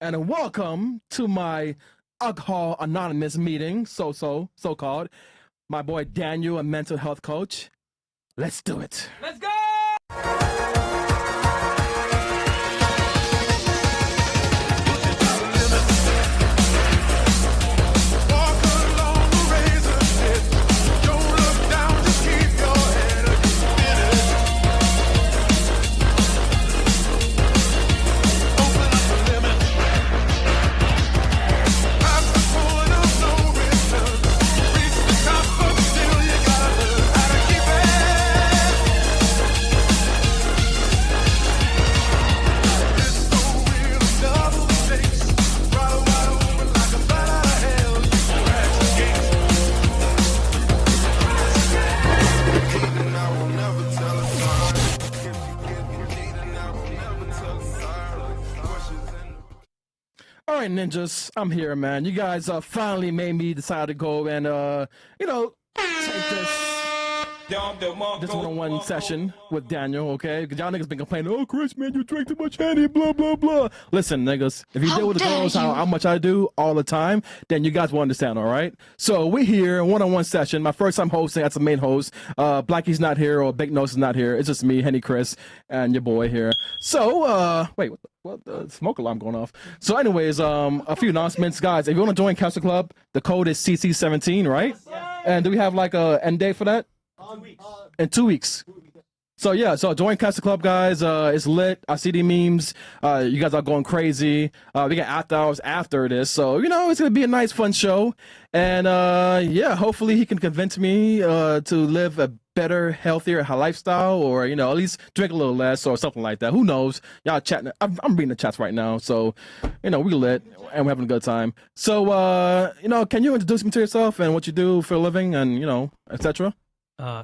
and welcome to my alcohol anonymous meeting, so-called. My boy Daniel, a mental health coach. Let's do it. Let's go! All right, ninjas, I'm here, man. You guys finally made me decide to go and, take this one-on-one session with Daniel, okay? Because y'all niggas been complaining, oh, Chris, man, you drink too much Henny, blah, blah, blah. Listen, niggas, if you deal with the girls how much I do all the time, then you guys will understand, all right? So we're here, one-on-one session. My first time hosting, that's the main host. Blackie's not here, or Big Nose is not here. It's just me, Henny, Chris, and your boy here. So, wait, what the smoke alarm going off? So anyways, a few announcements. Guys, if you want to join Castle Club, the code is CC17, right? And do we have like a end date for that? In 2 weeks. So yeah, so join Castle Club, guys. It's lit. I see the memes. You guys are going crazy. We got after hours after this, so you know it's gonna be a nice, fun show. And yeah, hopefully he can convince me to live a better, healthier lifestyle, or you know at least drink a little less or something like that. Who knows? Y'all chatting. I'm reading the chats right now, so you know we lit and we're having a good time. So you know, can you introduce me to yourself and what you do for a living, and you know, etc.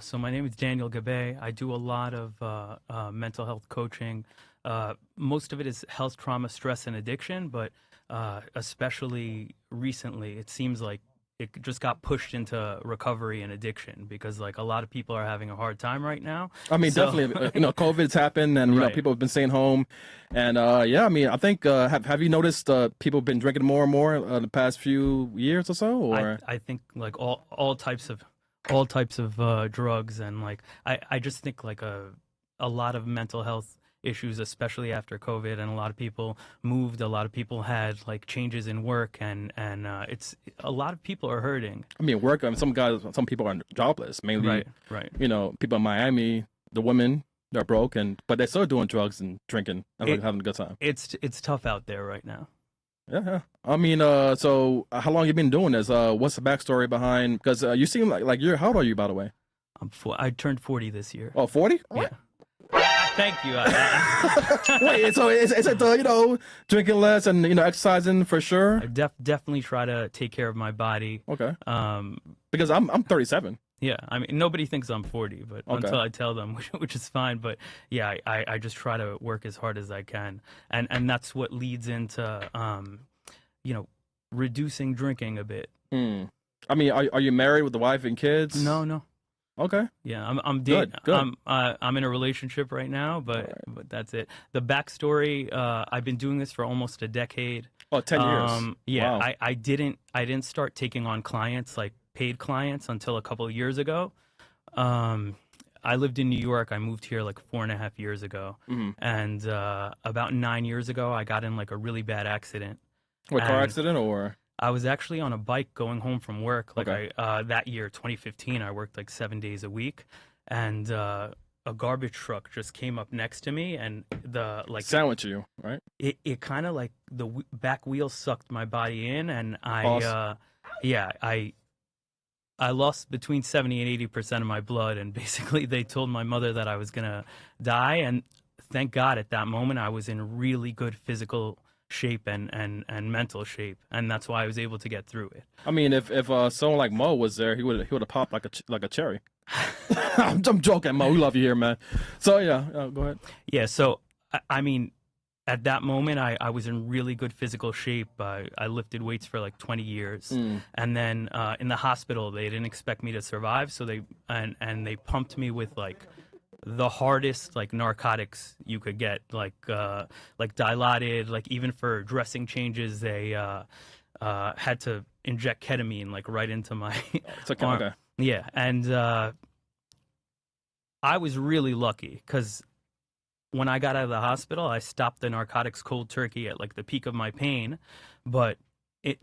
So my name is Daniel Gabe. I do a lot of mental health coaching. Most of it is health, trauma, stress, and addiction, but especially recently, it seems like it just got pushed into recovery and addiction because like a lot of people are having a hard time right now. I mean, definitely, you know, COVID's happened and, you know, people have been staying home. And yeah, I mean, I think, have you noticed people have been drinking more and more the past few years or so? Or I think like all types of drugs, and like I just think like a lot of mental health issues, especially after COVID, and a lot of people moved, a lot of people had like changes in work, and it's a lot of people are hurting. I mean, work. I mean, some people are jobless, mainly. Right. You know, people in Miami, the women, they're broke, but they're still doing drugs and drinking and having a good time. It's tough out there right now. Yeah. I mean, so how long you been doing this? What's the backstory behind? Because you seem like you're. How old are you, by the way? I turned 40 this year. Oh, 40? Yeah. Thank you. Wait, so is it you know, drinking less and you know exercising for sure? I definitely try to take care of my body. Okay. Because I'm 37. Yeah, I mean, nobody thinks I'm 40, but until I tell them, which is fine. But yeah, I just try to work as hard as I can, and that's what leads into you know, reducing drinking a bit. I mean, are you married with the wife and kids? No. Okay. Yeah, I'm dating. Good. I'm in a relationship right now, but that's it. The backstory: I've been doing this for almost a decade. Oh, 10 years. Yeah, wow. I didn't start taking on clients like paid clients until a couple of years ago. I lived in New York. I moved here like 4.5 years ago, and about 9 years ago, I got in like a really bad accident. What, car accident or? I was actually on a bike going home from work. Like that year, 2015, I worked like 7 days a week, and a garbage truck just came up next to me, and the like sandwich you, right? It kind of like the back wheel sucked my body in, and I lost between 70 and 80% of my blood, and basically they told my mother that I was gonna die, and thank God at that moment I was in really good physical shape and mental shape, and that's why I was able to get through it. I mean, if someone like Mo was there, he would have popped like a cherry. I'm joking, Mo. We love you here, man. So yeah, go ahead. Yeah, so I mean, at that moment, I was in really good physical shape. I lifted weights for like 20 years, and then in the hospital they didn't expect me to survive, so they pumped me with like the hardest like narcotics you could get, like Dilaudid, like even for dressing changes, they had to inject ketamine like right into my It's okay. arm. Okay. Yeah, and I was really lucky because when I got out of the hospital, I stopped the narcotics cold turkey at like the peak of my pain, but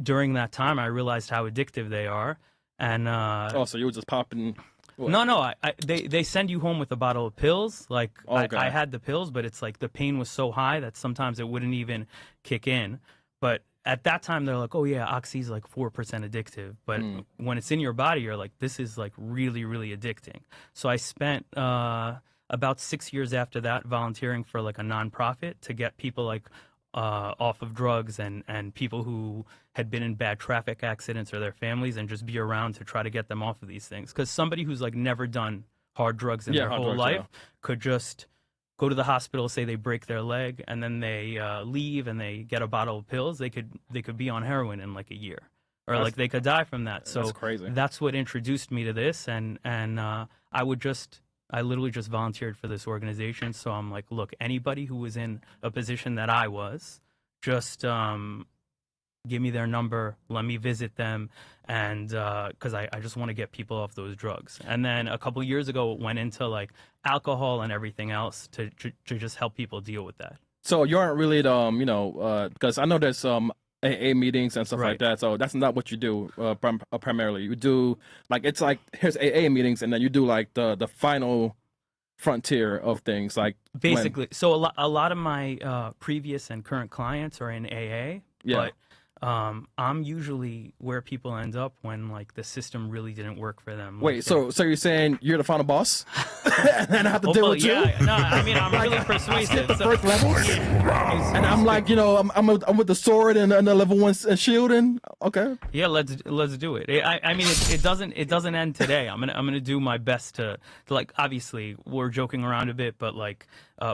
during that time, I realized how addictive they are, and Oh, so you were just popping. What? no, they send you home with a bottle of pills. Like Okay. I had the pills, but it's like the pain was so high that sometimes it wouldn't even kick in. But at that time, they're like, oh yeah, oxy's like 4% addictive. But when it's in your body, you're like, this is like really, really addicting. So I spent about 6 years after that volunteering for like a nonprofit to get people like off of drugs and people who had been in bad traffic accidents or their families, and just be around to try to get them off of these things. Because somebody who's like never done hard drugs in their whole life could just go to the hospital, say they break their leg, and then they leave and they get a bottle of pills. They could be on heroin in like a year, or like they could die from that. So that's crazy. That's what introduced me to this, and I literally just volunteered for this organization. So I'm like, look, anybody who was in a position that I was, just give me their number, let me visit them, and because I just want to get people off those drugs. And then a couple of years ago, it went into like alcohol and everything else to just help people deal with that. So you aren't really because I know there's AA meetings and stuff like that. So that's not what you do primarily. You do like, it's like, here's AA meetings, and then you do like the final frontier of things, like basically. So a lot of my previous and current clients are in AA, but I'm usually where people end up when like the system really didn't work for them. Wait, like, so you're saying you're the final boss, and I have to deal with you? No, I mean, I'm really persuasive. The first level, and I'm like, I'm with the sword and the level 1 shield, and okay. Yeah, let's do it. I mean, it doesn't end today. I'm gonna do my best to like. Obviously, we're joking around a bit, but like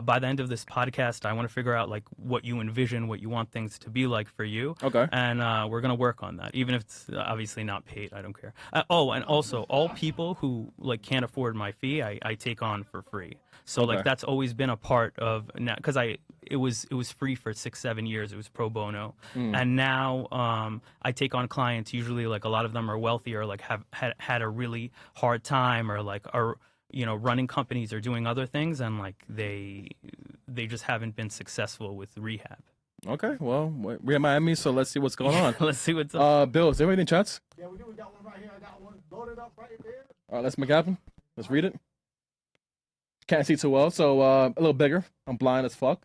by the end of this podcast, I want to figure out like what you envision, what you want things to be like for you. Okay. And we're gonna work on that, even if it's obviously not paid. I don't care. Oh, and also all people who like can't afford my fee, I take on for free. So like that's always been a part of now, because it was free for 6-7 years. It was pro bono, and now I take on clients. Usually, like a lot of them are wealthy or like have had a really hard time, or like are running companies or doing other things, and like they just haven't been successful with rehab. Okay, well, we're in Miami, so let's see what's going on. Let's see what's up. Bill, is there anything in chats? Yeah, we do. We got one right here. I got one loaded up right there. All right, let's make it happen. Let's read it. Can't see too well, so a little bigger. I'm blind as fuck.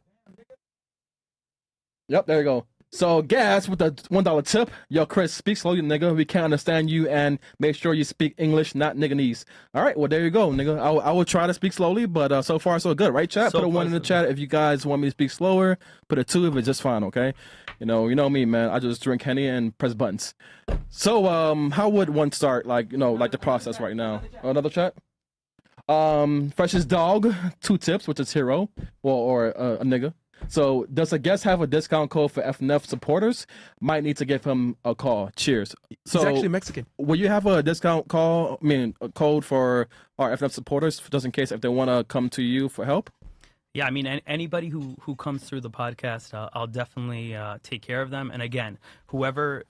Yep, there you go. So, Gas with the $1 tip. Yo, Chris, speak slowly, nigga. We can't understand you, and make sure you speak English, not nigganese. All right, well, there you go, nigga. I will try to speak slowly, but so far, so good, right, chat? Put a 1 in the chat if you guys want me to speak slower. Put a 2 if it's just fine, okay? You know me, man. I just drink Henny and press buttons. So, how would one start, like the process right now? Another chat? Freshest dog, 2 tips, which is hero, or a nigga. So, does a guest have a discount code for FNF supporters? Might need to give him a call. Cheers. So, he's actually Mexican. Will you have a discount a code for our FNF supporters, just in case if they want to come to you for help? Yeah, I mean, anybody who comes through the podcast, I'll definitely take care of them. And again, whoever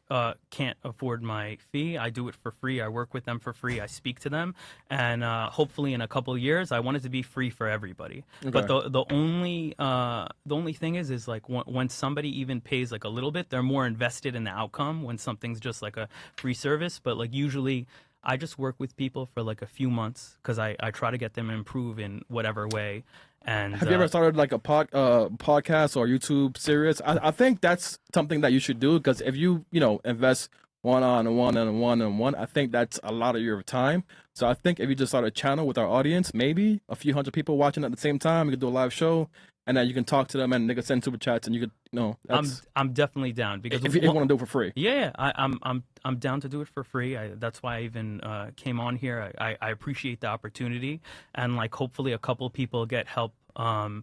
can't afford my fee, I do it for free. I work with them for free. I speak to them, and hopefully in a couple of years, I want it to be free for everybody. Okay. But the only thing is like when somebody even pays like a little bit, they're more invested in the outcome when something's just like a free service. But like usually, I just work with people for like a few months because I try to get them to improve in whatever way. And have you ever started like a podcast or YouTube series? I think that's something that you should do, because if you invest one, I think that's a lot of your time. So I think if you just start a channel with our audience, maybe a few hundred people watching at the same time, you could do a live show, and then you can talk to them, and they can send super chats, and you could I'm definitely down, because if you want to do it for free. Yeah, I'm down to do it for free. That's why I even came on here. I appreciate the opportunity, and like hopefully a couple of people get help from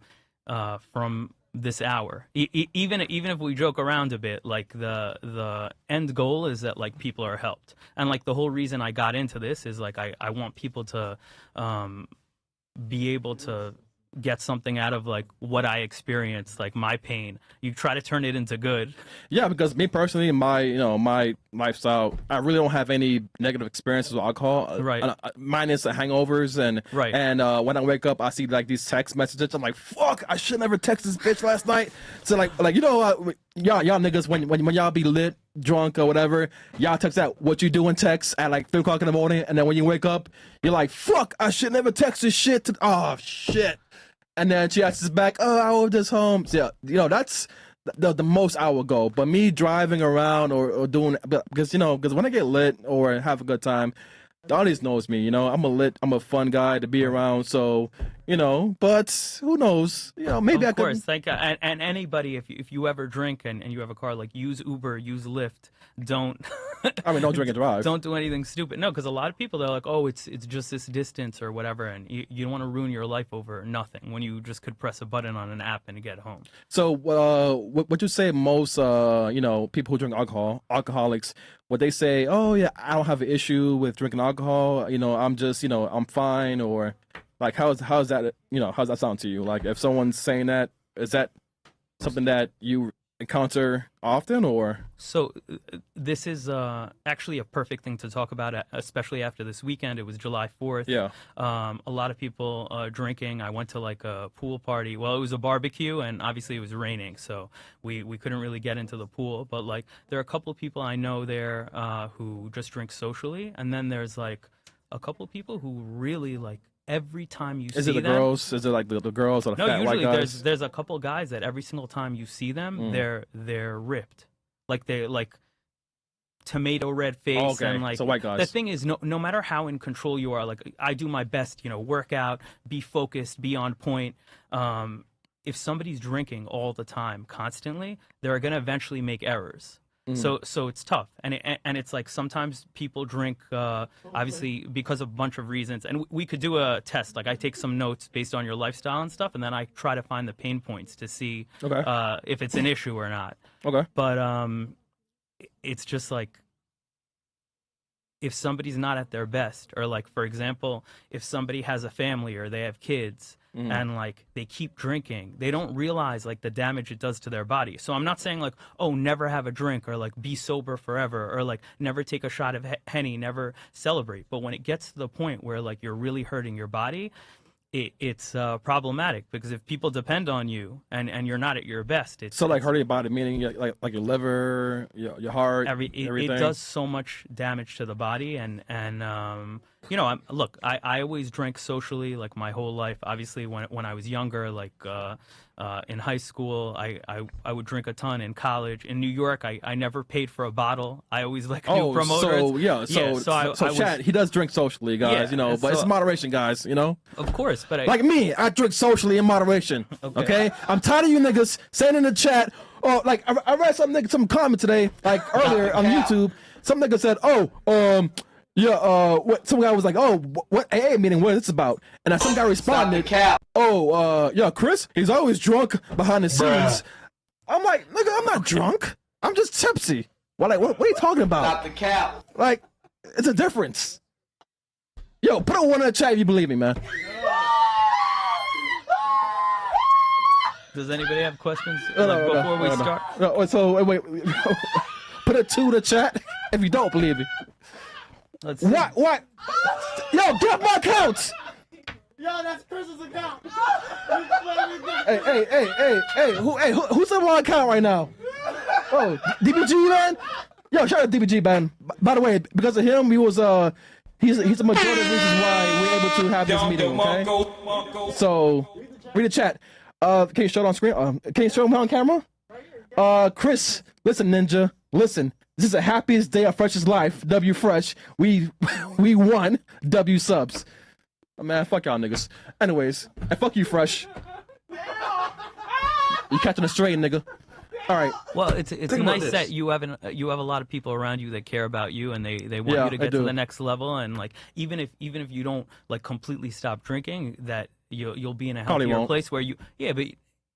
this hour. Even if we joke around a bit, like the end goal is that like people are helped, and like the whole reason I got into this is like I want people to be able to get something out of like what I experienced, like my pain. You try to turn it into good. Yeah, because me personally, my lifestyle, I really don't have any negative experiences with alcohol. Right. Minus the hangovers and Right. And when I wake up, I see like these text messages. I'm like, fuck, I should never text this bitch last night. So like y'all niggas when y'all be lit, drunk or whatever, y'all text out what you doing text at like 3 o'clock in the morning, and then when you wake up, you're like, fuck, I should never text this shit. Oh shit. And then she asks us back, oh, I was just home. So, yeah, that's the most I would go. But me driving around or doing, because when I get lit or have a good time, the audience knows me. I'm a fun guy to be around. So, but who knows? Maybe of course, like, and anybody, if you ever drink and you have a car, like use Uber, use Lyft. Don't. Don't drink and drive. Don't do anything stupid. No, because a lot of people, they're like, oh, it's just this distance or whatever, and you don't want to ruin your life over nothing when you just could press a button on an app and get home. So, what you say most, people who drink alcoholics, what they say, oh yeah, I don't have an issue with drinking alcohol. I'm just, I'm fine, or like, how's that, how's that sound to you? Like, if someone's saying that, is that something that you encounter often, or? So this is actually a perfect thing to talk about, especially after this weekend. It was July 4th. Yeah. A lot of people drinking. I went to like a pool party. Well, it was a barbecue, and obviously it was raining, so we couldn't really get into the pool. But like, there are a couple of people I know there who just drink socially, and then there's like a couple of people who really like, every time you see them. Is it the girls? Is it like the girls or the fat white guys? No, usually there's a couple of guys that every single time you see them, they're ripped, like they're like tomato red face. Oh, okay. And like, so white guys. the thing is, no matter how in control you are, like I do my best, work out, be focused, be on point. If somebody's drinking all the time, constantly, they're gonna eventually make errors. So it's tough, and it's like sometimes people drink obviously because of a bunch of reasons, and we could do a test. Like I take some notes based on your lifestyle and stuff, and then I try to find the pain points to see if it's an issue or not. Okay. But it's just like, if somebody's not at their best, or like, for example, if somebody has a family or they have kids, and like they keep drinking, they don't realize like the damage it does to their body. So I'm not saying like, oh, never have a drink, or like be sober forever, or like never take a shot of Henny, never celebrate. But when it gets to the point where like you're really hurting your body, it's problematic, because if people depend on you and you're not at your best, it's like hurting your body, meaning like your liver, your heart, everything. It does so much damage to the body, and look, I always drank socially like my whole life. Obviously, when I was younger, like in high school, I would drink a ton. In college, in New York, I never paid for a bottle. I always like knew promoters. So Chad, he does drink socially, guys. But it's moderation, guys. Of course, but like me, I drink socially in moderation. Okay, I'm tired of you niggas saying in the chat. Oh, like I read some comment today, like earlier on YouTube. Some nigga said, what some guy was like, oh, what AA meeting? What is this about? And some guy responded, Chris, he's always drunk behind the scenes. I'm like, nigga, I'm not drunk. I'm just tipsy. What are you talking about? Stop the cap. Like, it's a difference. Yo, put a 1 in the chat if you believe me, man. Does anybody have questions before we start? No, so wait. Put a 2 in the chat if you don't believe me. Let's see. What? Yo, get my accounts! Yo, that's Chris's account. Hey, who's on my account right now? Oh, DBG, man? Yo, shout out to DBG, man. By the way, because of him, he's a majority of the reasons why we're able to have this meeting, okay? So, read the chat. Can you show it on screen? Can you show him on camera? Chris, listen, Ninja, listen. This is the happiest day of Fresh's life. W Fresh. We won. W subs. Oh, man, fuck y'all niggas. Anyways, and fuck you, Fresh. You catching a straight, nigga. All right. Well, it's nice that you have a lot of people around you that care about you, and they want you to get to the next level. And like, even if you don't like completely stop drinking, that you'll be in a healthier place where but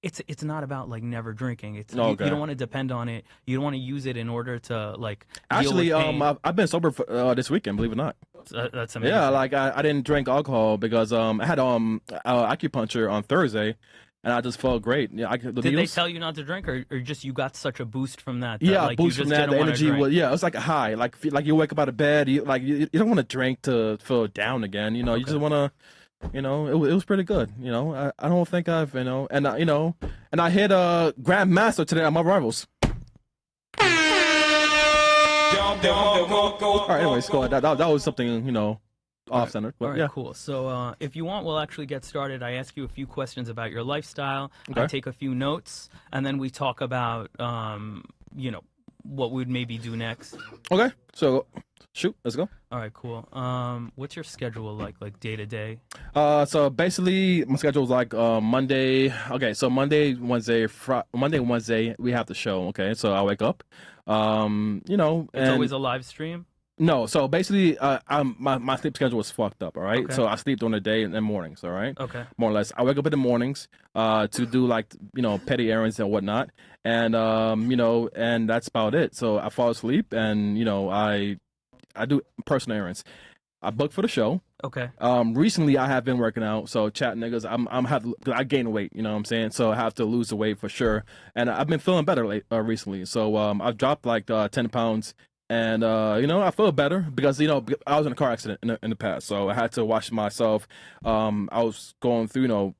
it's not about like never drinking. It's Oh, you okay. don't want to depend on it. You don't want to use it in order to like deal Actually, with pain. I've been sober for, this weekend, believe it or not. That's amazing. Yeah, like I didn't drink alcohol because I had acupuncture on Thursday, and I just felt great. Yeah, the Did they needles. tell you not to drink, or just you got such a boost from that? Yeah, like boost you from just that. didn't The wanna energy drink? was it's like a high. Like you wake up out of bed, you don't want to drink to feel down again. You know, you just want to. You know, it was pretty good. You know, I don't think I've and and I hit Grandmaster today on my rivals. All right, anyways, go ahead. That was something off center. But All right, yeah, cool. So if you want, we'll actually get started. I ask you a few questions about your lifestyle. I Okay. take a few notes, and then we talk about what we'd maybe do next. okay. So shoot, let's go. All right, cool. What's your schedule like day to day? So basically, my schedule is like Monday. Okay, so Monday, Wednesday, we have the show. Okay, so I wake up, It's and always a live stream. no. So basically, my sleep schedule is fucked up. All right, Okay. so I sleep during the day and then mornings. All right, Okay. more or less. I wake up in the mornings, to do like petty errands and whatnot, and and that's about it. So I fall asleep, and I do personal errands. I book for the show. Okay. Recently I have been working out, so chat niggas, I gained weight, you know what I'm saying? So I have to lose the weight for sure. And I've been feeling better recently. So I've dropped like 10 pounds, and I feel better because I was in a car accident in the past, so I had to watch myself. I was going through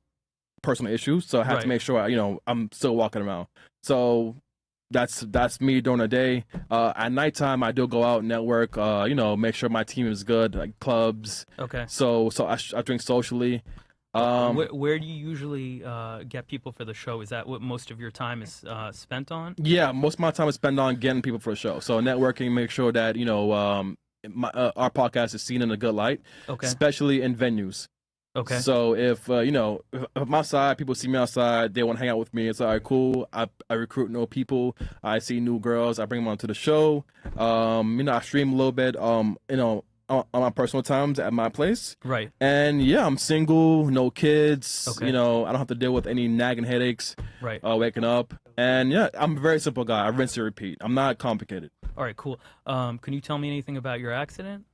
personal issues, so I had Right. to make sure I'm still walking around. So that's me during the day. At nighttime, I do go out and network. Make sure my team is good, like clubs. Okay. So I drink socially. Where do you usually get people for the show? Is that what most of your time is spent on? Yeah, most of my time is spent on getting people for the show. So networking, make sure that our podcast is seen in a good light, Okay. especially in venues. Okay. So if if I'm outside, people see me outside, they want to hang out with me. It's all right, cool. I recruit new people. I see new girls. I bring them onto the show. I stream a little bit. On my personal times at my place. Right. And yeah, I'm single, no kids. Okay. I don't have to deal with any nagging headaches. Right. Waking up. And yeah, I'm a very simple guy. I rinse and repeat. I'm not complicated. All right. Cool. Can you tell me anything about your accident?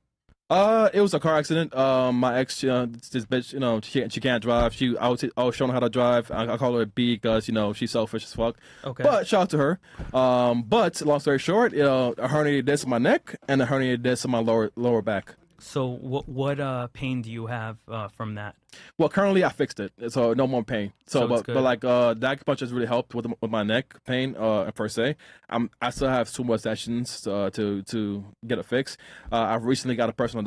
It was a car accident. My ex, this bitch, she can't drive. I was showing her how to drive. I call her a B because she's selfish as fuck. Okay. But shout out to her. But long story short, a herniated disc in my neck and a herniated disc in my lower back. So what pain do you have from that? Well, currently I fixed it, so no more pain. So it's good. but like the acupuncture has really helped with my neck pain per se. I still have 2 more sessions to get it fixed. I've recently got a personal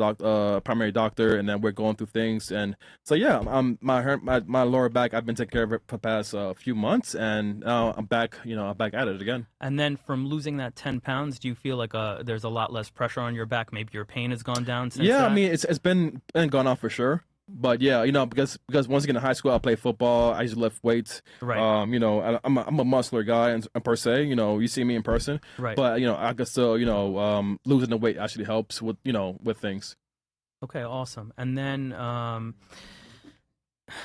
primary doctor, and then we're going through things. And so yeah, my lower back, I've been taking care of it for the past few months, and now I'm back. I'm back at it again. And then from losing that 10 pounds, do you feel like there's a lot less pressure on your back? Maybe your pain has gone down since Yeah, that? I mean it's been gone off for sure. But yeah, because once again in high school I played football, I used to lift weights. Right. I'm a muscular guy and per se. You see me in person. Right. But I can still losing the weight actually helps with with things. Okay, awesome. And then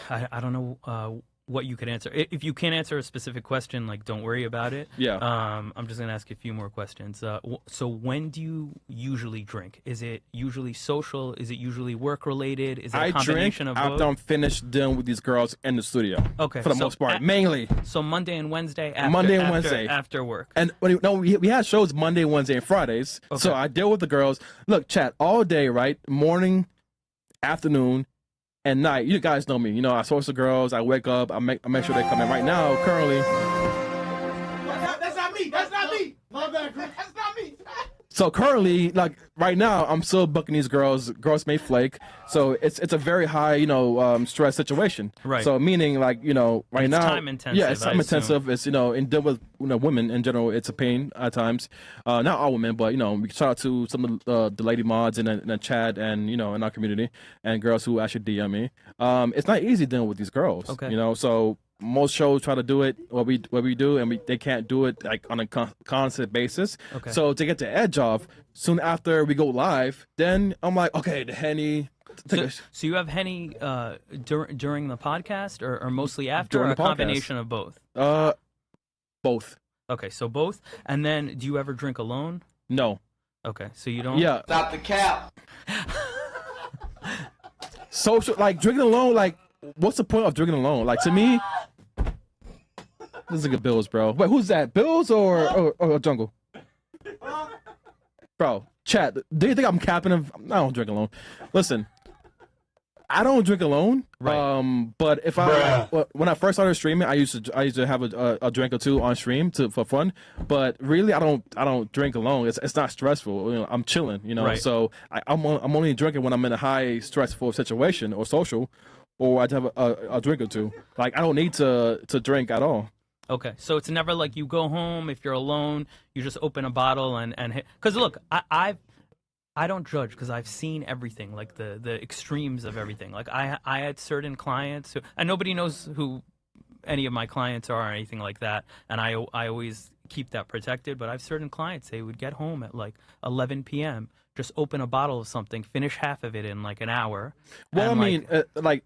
I don't know what you could answer. If you can't answer a specific question, like don't worry about it. Yeah. I'm just gonna ask you a few more questions. So when do you usually drink? Is it usually social? Is it usually work related? Is it a I drink combination of both? after I'm finished dealing with these girls in the studio. Okay, For the so most part, mainly. So Monday and Wednesday. After work. And we had shows Monday, Wednesday, and Fridays. Okay. So I deal with the girls. Look, chat all day, right? Morning, afternoon, and night. You guys know me. I source the girls. I wake up. I make sure they come in. Right now, currently. That's not me. That's not me. Love that, Chris. That's not me. So currently, like right now, I'm still booking these girls. Girls may flake. So it's a very high, stress situation. Right. So meaning like, right It's now. time intensive, Yeah, it's I time intensive. It's in deal with women in general. It's a pain at times. Not all women, but we shout out to some of the lady mods in the chat and in our community and girls who actually DM me. It's not easy dealing with these girls. Okay. So most shows try to do it what we do, and they can't do it like on a constant basis. Okay. So to get the edge off, soon after we go live, then I'm like, okay, the Henny. So you have Henny during the podcast, or mostly after, During or a the podcast. combination of both? Both. Okay, so both. And then, do you ever drink alone? No. Okay, so you don't. Yeah. Stop the cap. Social, like drinking alone. Like, what's the point of drinking alone? Like to me, this is like Bills, bro. Wait, who's that? Bills or Jungle? Bro, chat. Do you think I'm capping him? I don't drink alone. Listen, I don't drink alone. Right. But if when I first started streaming, I used to have a drink or two on stream for fun. But really, I don't drink alone. It's not stressful. You know, I'm chilling. You know, Right. so I'm only drinking when I'm in a high stressful situation or social, or I have a drink or two. Like I don't need to drink at all. Okay, so it's never like you go home if you're alone, you just open a bottle and hit. Because look, I don't judge because I've seen everything, like the extremes of everything. Like I had certain clients and nobody knows who any of my clients are or anything like that, and I always keep that protected. But I have certain clients, they would get home at like 11 p.m., just open a bottle of something, finish half of it in like an hour. Well, and, I mean, like,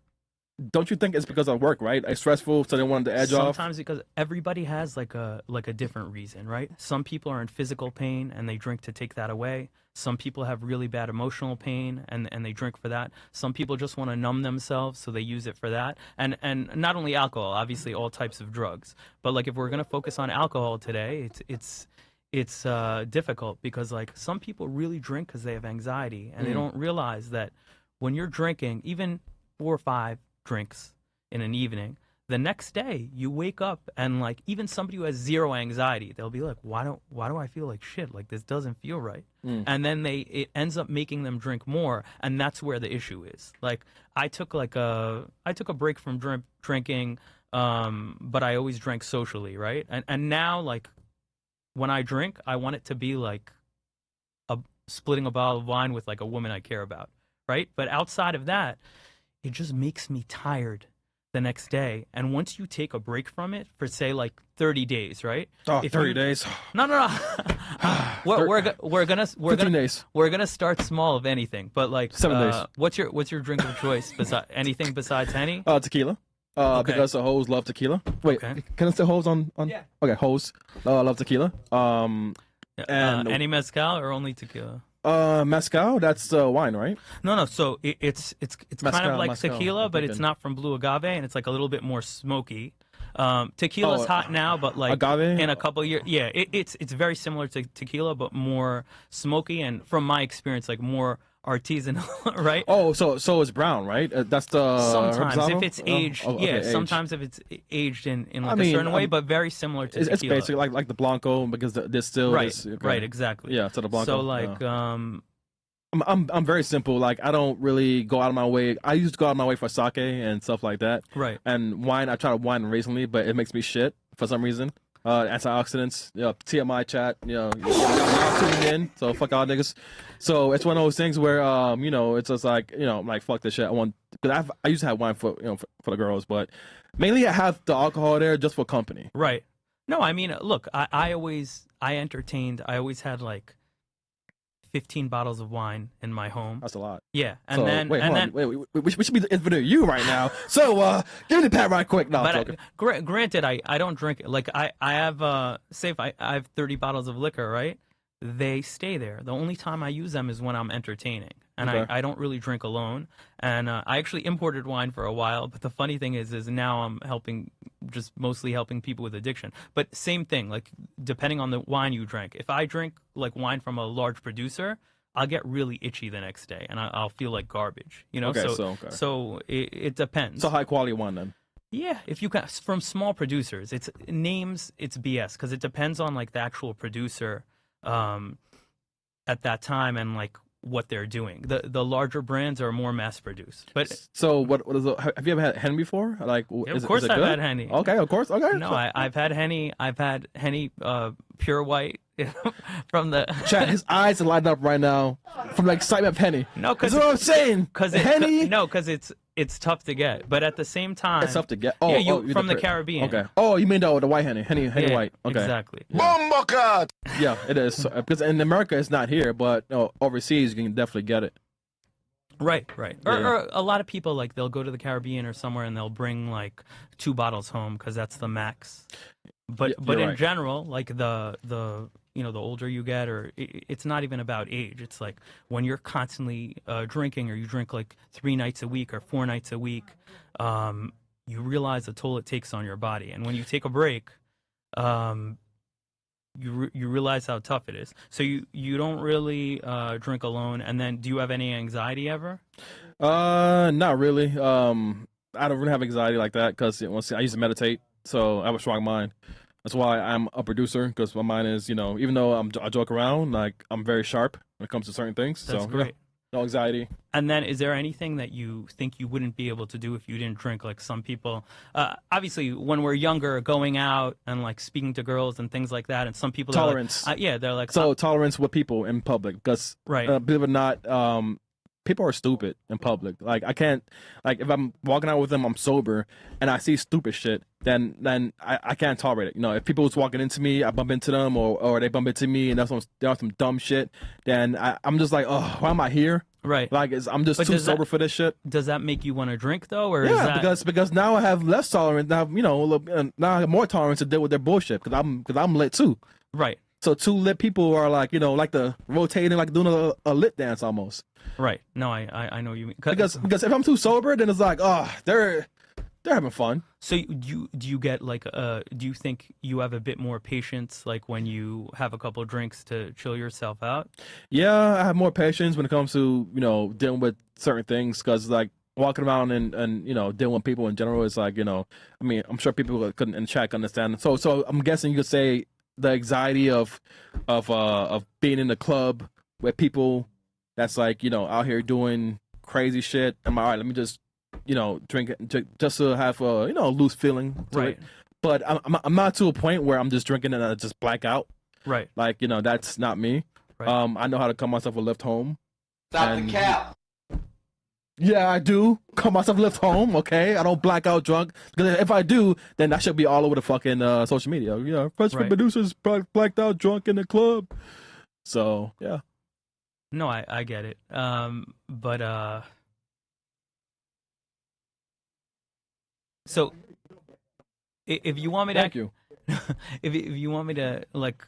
don't you think it's because of work, right? It's stressful, so they wanted to edge off. Sometimes because everybody has like a different reason, right? Some people are in physical pain and they drink to take that away. Some people have really bad emotional pain and they drink for that. Some people just want to numb themselves, so they use it for that. And not only alcohol, obviously all types of drugs. But like if we're gonna focus on alcohol today, it's difficult because like some people really drink because they have anxiety and they don't realize that when you're drinking, even 4 or 5 drinks in an evening, the next day you wake up and like even somebody who has zero anxiety, they'll be like, why do I feel like shit? Like this doesn't feel right. And then it ends up making them drink more, and that's where the issue is. Like I took a break from drinking, but I always drank socially, right? And now like when I drink, I want it to be like splitting a bottle of wine with like a woman I care about, right? But outside of that, it just makes me tired the next day. And once you take a break from it for say like 30 days, right? Oh, 30 days. No. we're gonna days. We're gonna start small if anything. But like 7 days. What's your drink of choice anything besides Henny? Tequila. Okay. Because the hoes love tequila. Wait, Okay. can I say hoes on? Yeah. Okay, hoes love tequila. And Any mezcal or only tequila? mezcal, that's wine, right? No. So it's kind Mezcal, of like mezcal, tequila, I'm but it's thinking. not from blue agave, and it's like a little bit more smoky. Tequila's hot now, but like agave? in a couple years, yeah, it's very similar to tequila, but more smoky, and from my experience, like more artisanal, right? Oh, so it's brown, right? That's the Sometimes Reposado? if it's aged, okay, aged. sometimes if it's aged in like I mean, a certain way, but very similar to It's tequila. basically like the Blanco because there's still right, this, okay. right, exactly. Yeah, to the Blanco. So like, yeah. I'm very simple. Like I don't really go out of my way. I used to go out of my way for sake and stuff like that. right. And wine, I tried wine recently, but it makes me shit for some reason. Antioxidants, TMI chat, y'all tuning in, so fuck all niggas. So it's one of those things where, it's just like, I'm like, fuck this shit. Because I used to have wine for the girls, but mainly I have the alcohol there just for company. Right. No, I mean, look, I always had like 15 bottles of wine in my home. That's a lot. Yeah, and So, then wait, and hold then. on. Wait, we should be interviewing you right now. So give me the pat right quick. No, I'm joking. But granted, I don't drink it. Like I have say if I have 30 bottles of liquor, right? They stay there. The only time I use them is when I'm entertaining, and Okay. I don't really drink alone. And I actually imported wine for a while, but the funny thing is now I'm mostly helping people with addiction. But same thing, like depending on the wine you drink. If I drink like wine from a large producer, I'll get really itchy the next day, and I'll feel like garbage. Okay, so it depends. So high quality wine then. Yeah, if you can, from small producers, it's BS because it depends on like the actual producer at that time and like what they're doing. The larger brands are more mass produced. But So what is it? Have you ever had Henny before? Like, of course is it I've good? had Henny. Okay, of course. Okay. No, I've had Henny. I've had Henny pure white from the Chat, his eyes are lighting up right now from the excitement of Henny. No, 'cause that's what I'm saying. because Henny. No, because it's tough to get, but at the same time, It's tough to get. Oh, yeah, you're from the Caribbean. Okay. Oh, you mean the white Henny Yeah, white? Okay. exactly. Yeah. Yeah, it is. Because in America, it's not here, but overseas, you can definitely get it. Right. Yeah. Or a lot of people, like, they'll go to the Caribbean or somewhere and they'll bring like 2 bottles home because that's the max. But you're in right. general, like the the older you get, or it's not even about age. It's like when you're constantly drinking, or you drink like 3 nights a week or 4 nights a week, you realize the toll it takes on your body. And when you take a break, you realize how tough it is. So you don't really drink alone. And then, do you have any anxiety ever? Not really. I don't really have anxiety like that because I used to meditate, so I have a strong mind. That's why I'm a producer, because my mind is, even though I joke around, like I'm very sharp when it comes to certain things. That's so great. Yeah, no anxiety. And then, is there anything that you think you wouldn't be able to do if you didn't drink? Like some people, obviously, when we're younger, going out and like speaking to girls and things like that, and some people Tolerance. Are like, yeah, they're like, tolerance with people in public, because right. Believe it or not, people are stupid in public. Like I can't, like if I'm walking out with them, I'm sober, and I see stupid shit, then I can't tolerate it. If people was walking into me, I bump into them, or they bump into me, and they're on some dumb shit, then I'm just like, oh, why am I here? Right. Like I'm just too sober for this shit. Does that make you want to drink though, or yeah? Is that... because now I have less tolerance. Now now I have more tolerance to deal with their bullshit because I'm lit too. Right. So 2 lit people are like like the rotating, like doing a lit dance almost. Right. No, I know what you mean. Because if I'm too sober, then it's like, oh, they're having fun. So do you get like do you think you have a bit more patience, like when you have a couple of drinks to chill yourself out? Yeah, I have more patience when it comes to dealing with certain things, because like walking around and dealing with people in general is like I mean, I'm sure people couldn't in chat understand. So I'm guessing you could say the anxiety of being in the club with people that's like out here doing crazy shit. I'm all right, let me just drink it just to have a loose feeling to right it. But I'm not to a point where I'm just drinking and I just black out. Right. Like that's not me. Right. I know how to calm myself a lift home. Stop the cap. Yeah, I do call myself lift home. Okay, I don't black out drunk, because if I do, then that should be all over the fucking social media. Freshman producers blacked out drunk in the club. So yeah. No, I get it. But so if you want me to, thank you. if you want me to, like,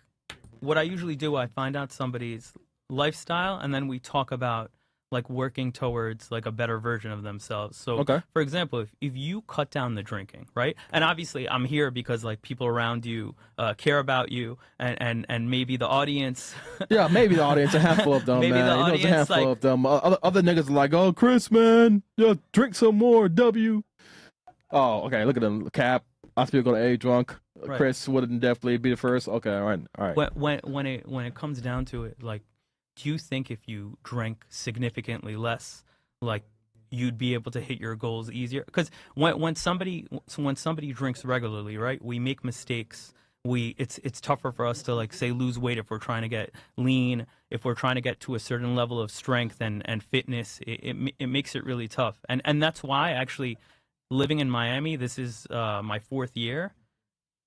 what I usually do, I find out somebody's lifestyle, and then we talk about like working towards like a better version of themselves. So okay. For example, if you cut down the drinking, right? And obviously I'm here because like people around you care about you, and maybe the audience. Yeah, maybe the audience, a handful of them, maybe man. The audience, a handful of them. Other niggas are like, oh, Chris, man, drink some more, W. Oh, okay, look at them. Cap. I still go to A drunk. Right. Chris wouldn't definitely be the first. Okay, all right. When it comes down to it, like, do you think if you drank significantly less, like, you'd be able to hit your goals easier? Because when somebody drinks regularly, right, we make mistakes. It's tougher for us to, like, say, lose weight if we're trying to get lean, if we're trying to get to a certain level of strength and fitness. It makes it really tough, and that's why actually living in Miami, this is my 4th year.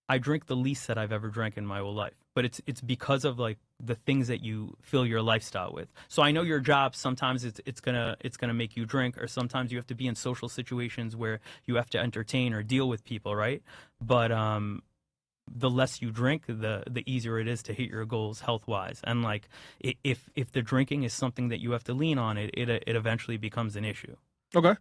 I drink the least that I've ever drank in my whole life, but it's because of like the things that you fill your lifestyle with. So I know your job, sometimes it's gonna make you drink, or sometimes you have to be in social situations where you have to entertain or deal with people, right? But the less you drink, the easier it is to hit your goals health wise. And like if the drinking is something that you have to lean on, it eventually becomes an issue. Okay.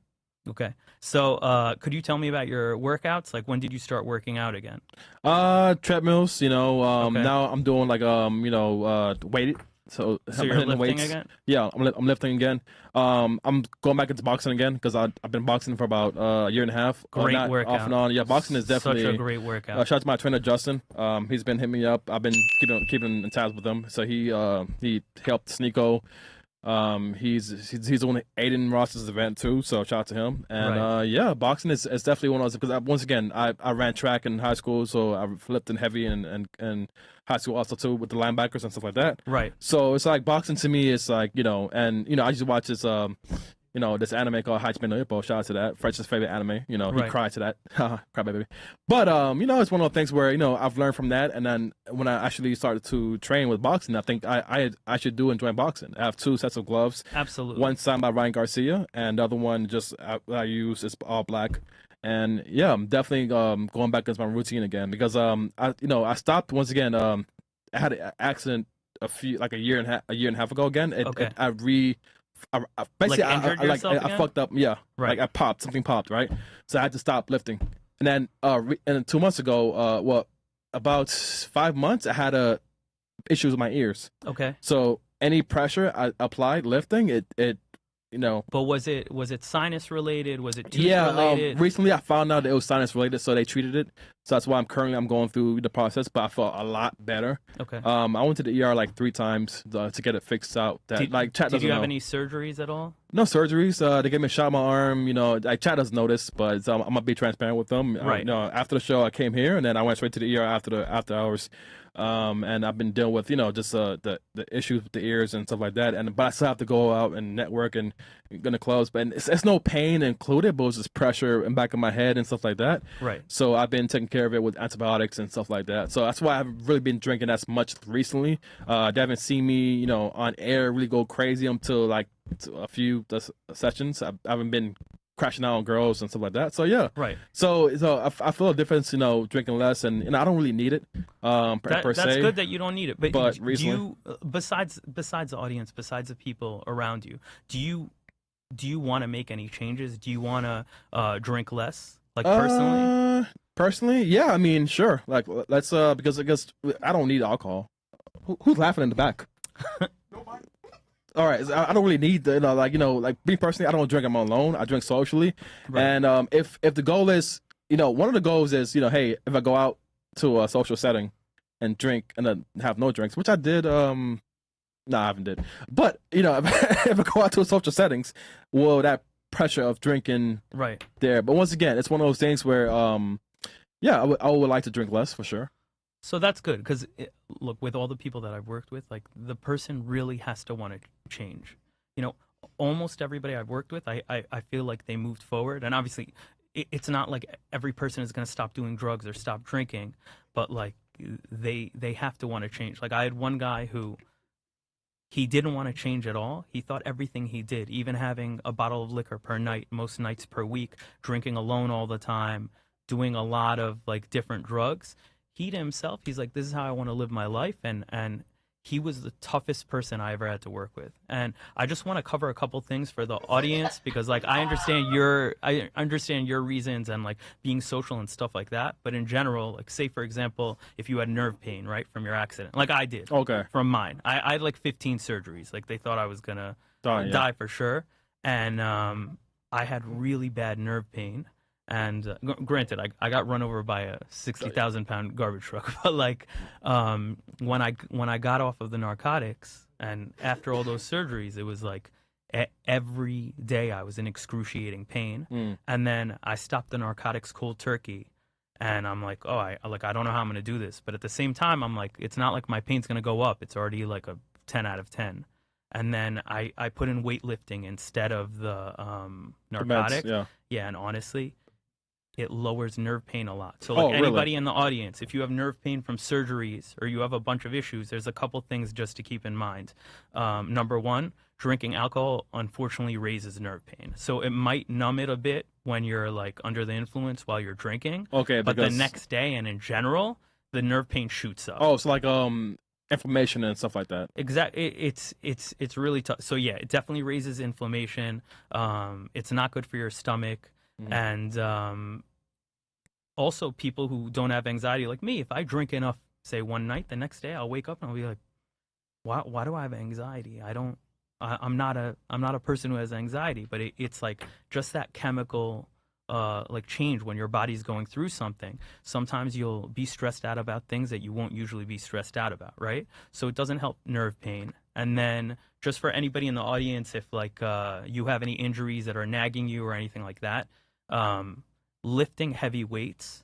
So, could you tell me about your workouts? Like, when did you start working out again? Treadmills, Okay. now I'm doing like, weighted. So you're lifting weights again? Yeah, I'm lifting again. I'm going back into boxing again, because I've been boxing for about a year and a half. Great workout. Off and on. Yeah, boxing is definitely such a great workout. Shout out to my trainer Justin. He's been hitting me up. I've been keeping in touch with him. So he helped Sneeko. He's the one Aiden Ross's event too, so shout out to him. And yeah, boxing is definitely one of those, because once again I ran track in high school, so I flipped in heavy and high school also too, with the linebackers and stuff like that. Right. So it's like boxing to me is like, and I used to watch this this anime called Hachime no Ippo. Shout out to that. French's favorite anime. He Right. cried to that. Cry baby. But it's one of those things where I've learned from that, and then when I actually started to train with boxing, I think I should do enjoy boxing. I have 2 sets of gloves. Absolutely. One signed by Ryan Garcia, and the other one just I use is all black. And yeah, I'm definitely going back into my routine again because I stopped once again. I had an accident a year and a half ago again. Okay. Basically injured yourself I again? fucked up. Yeah, Right. Like something popped, right? So I had to stop lifting. And then and 2 months ago, about 5 months, I had issues with my ears. Okay. So any pressure I applied lifting, it But was it sinus related? Was it tooth yeah, related? recently I found out that it was sinus related, so they treated it. So that's why I'm going through the process, but I felt a lot better. Okay. I went to the ER like 3 times to get it fixed out. That Chat Did doesn't you have know. any surgeries at all? No surgeries. They gave me a shot in my arm. Chat doesn't notice, but I'm gonna be transparent with them. Right. After the show, I came here, and then I went straight to the ER after hours. And I've been dealing with just the issues with the ears and stuff like that. But I still have to go out and network and gonna close. But it's no pain included, but it's just pressure in back of my head and stuff like that. Right. So I've been taking care of it with antibiotics and stuff like that. So that's why I haven't really been drinking as much recently. They haven't seen me, on air really go crazy until like a few sessions. I haven't been crashing out on girls and stuff like that. So yeah. Right. So I feel a difference, drinking less, and I don't really need it. Per se. That's good that you don't need it. But do recently, you, besides the audience, besides the people around you, do you want to make any changes? Do you want to drink less, like personally? Personally, yeah. I mean, sure. Like, let's because I guess I don't need alcohol. Who's laughing in the back? Nobody. All right, I don't really need the like me personally. I don't drink them alone. I drink socially, Right. and if the goal is one of the goals is hey, if I go out to a social setting and drink and then have no drinks, which I did. No, I haven't did. But if I go out to a social settings, will that pressure of drinking Right. there? But once again, it's one of those things where yeah, I would like to drink less for sure. So that's good because look, with all the people that I've worked with, like the person really has to want to change. Almost everybody I've worked with, I feel like they moved forward, and obviously, it's not like every person is going to stop doing drugs or stop drinking, but like they have to want to change. Like I had one guy who he didn't want to change at all. He thought everything he did, even having a bottle of liquor per night, most nights per week, drinking alone all the time, doing a lot of like different drugs. He to himself, he's like, this is how I want to live my life. And he was the toughest person I ever had to work with. And I just want to cover a couple things for the audience because like I understand your reasons and like being social and stuff like that. But in general, like say for example, if you had nerve pain, right, from your accident, like I did. Okay. From mine. I had like 15 surgeries. Like they thought I was gonna Die for sure. And I had really bad nerve pain. And granted, I got run over by a 60,000-pound garbage truck. But like, when I got off of the narcotics, and after all those surgeries, it was like every day I was in excruciating pain. And then I stopped the narcotics cold turkey, and I'm like, oh, I don't know how I'm gonna do this. But at the same time, I'm like, it's not like my pain's gonna go up. It's already like a 10 out of 10. And then I put in weightlifting instead of the narcotics. Meds, yeah. Yeah, and honestly, it lowers nerve pain a lot. So like really? anybody in the audience, if you have nerve pain from surgeries or you have a bunch of issues, there's a couple things just to keep in mind. Number one, drinking alcohol unfortunately raises nerve pain. So it might numb it a bit when you're like under the influence while you're drinking. Okay, but because the next day and in general, the nerve pain shoots up. oh, so like inflammation and stuff like that. Exactly. It's really tough. So yeah, it definitely raises inflammation. It's not good for your stomach. And also people who don't have anxiety like me, if I drink enough, say one night, the next day I'll wake up and I'll be like, why do I have anxiety? I'm not a person who has anxiety, but it's like just that chemical like change when your body's going through something. Sometimes you'll be stressed out about things that you won't usually be stressed out about, right? So it doesn't help nerve pain. And then just for anybody in the audience, if like you have any injuries that are nagging you or anything like that, lifting heavy weights,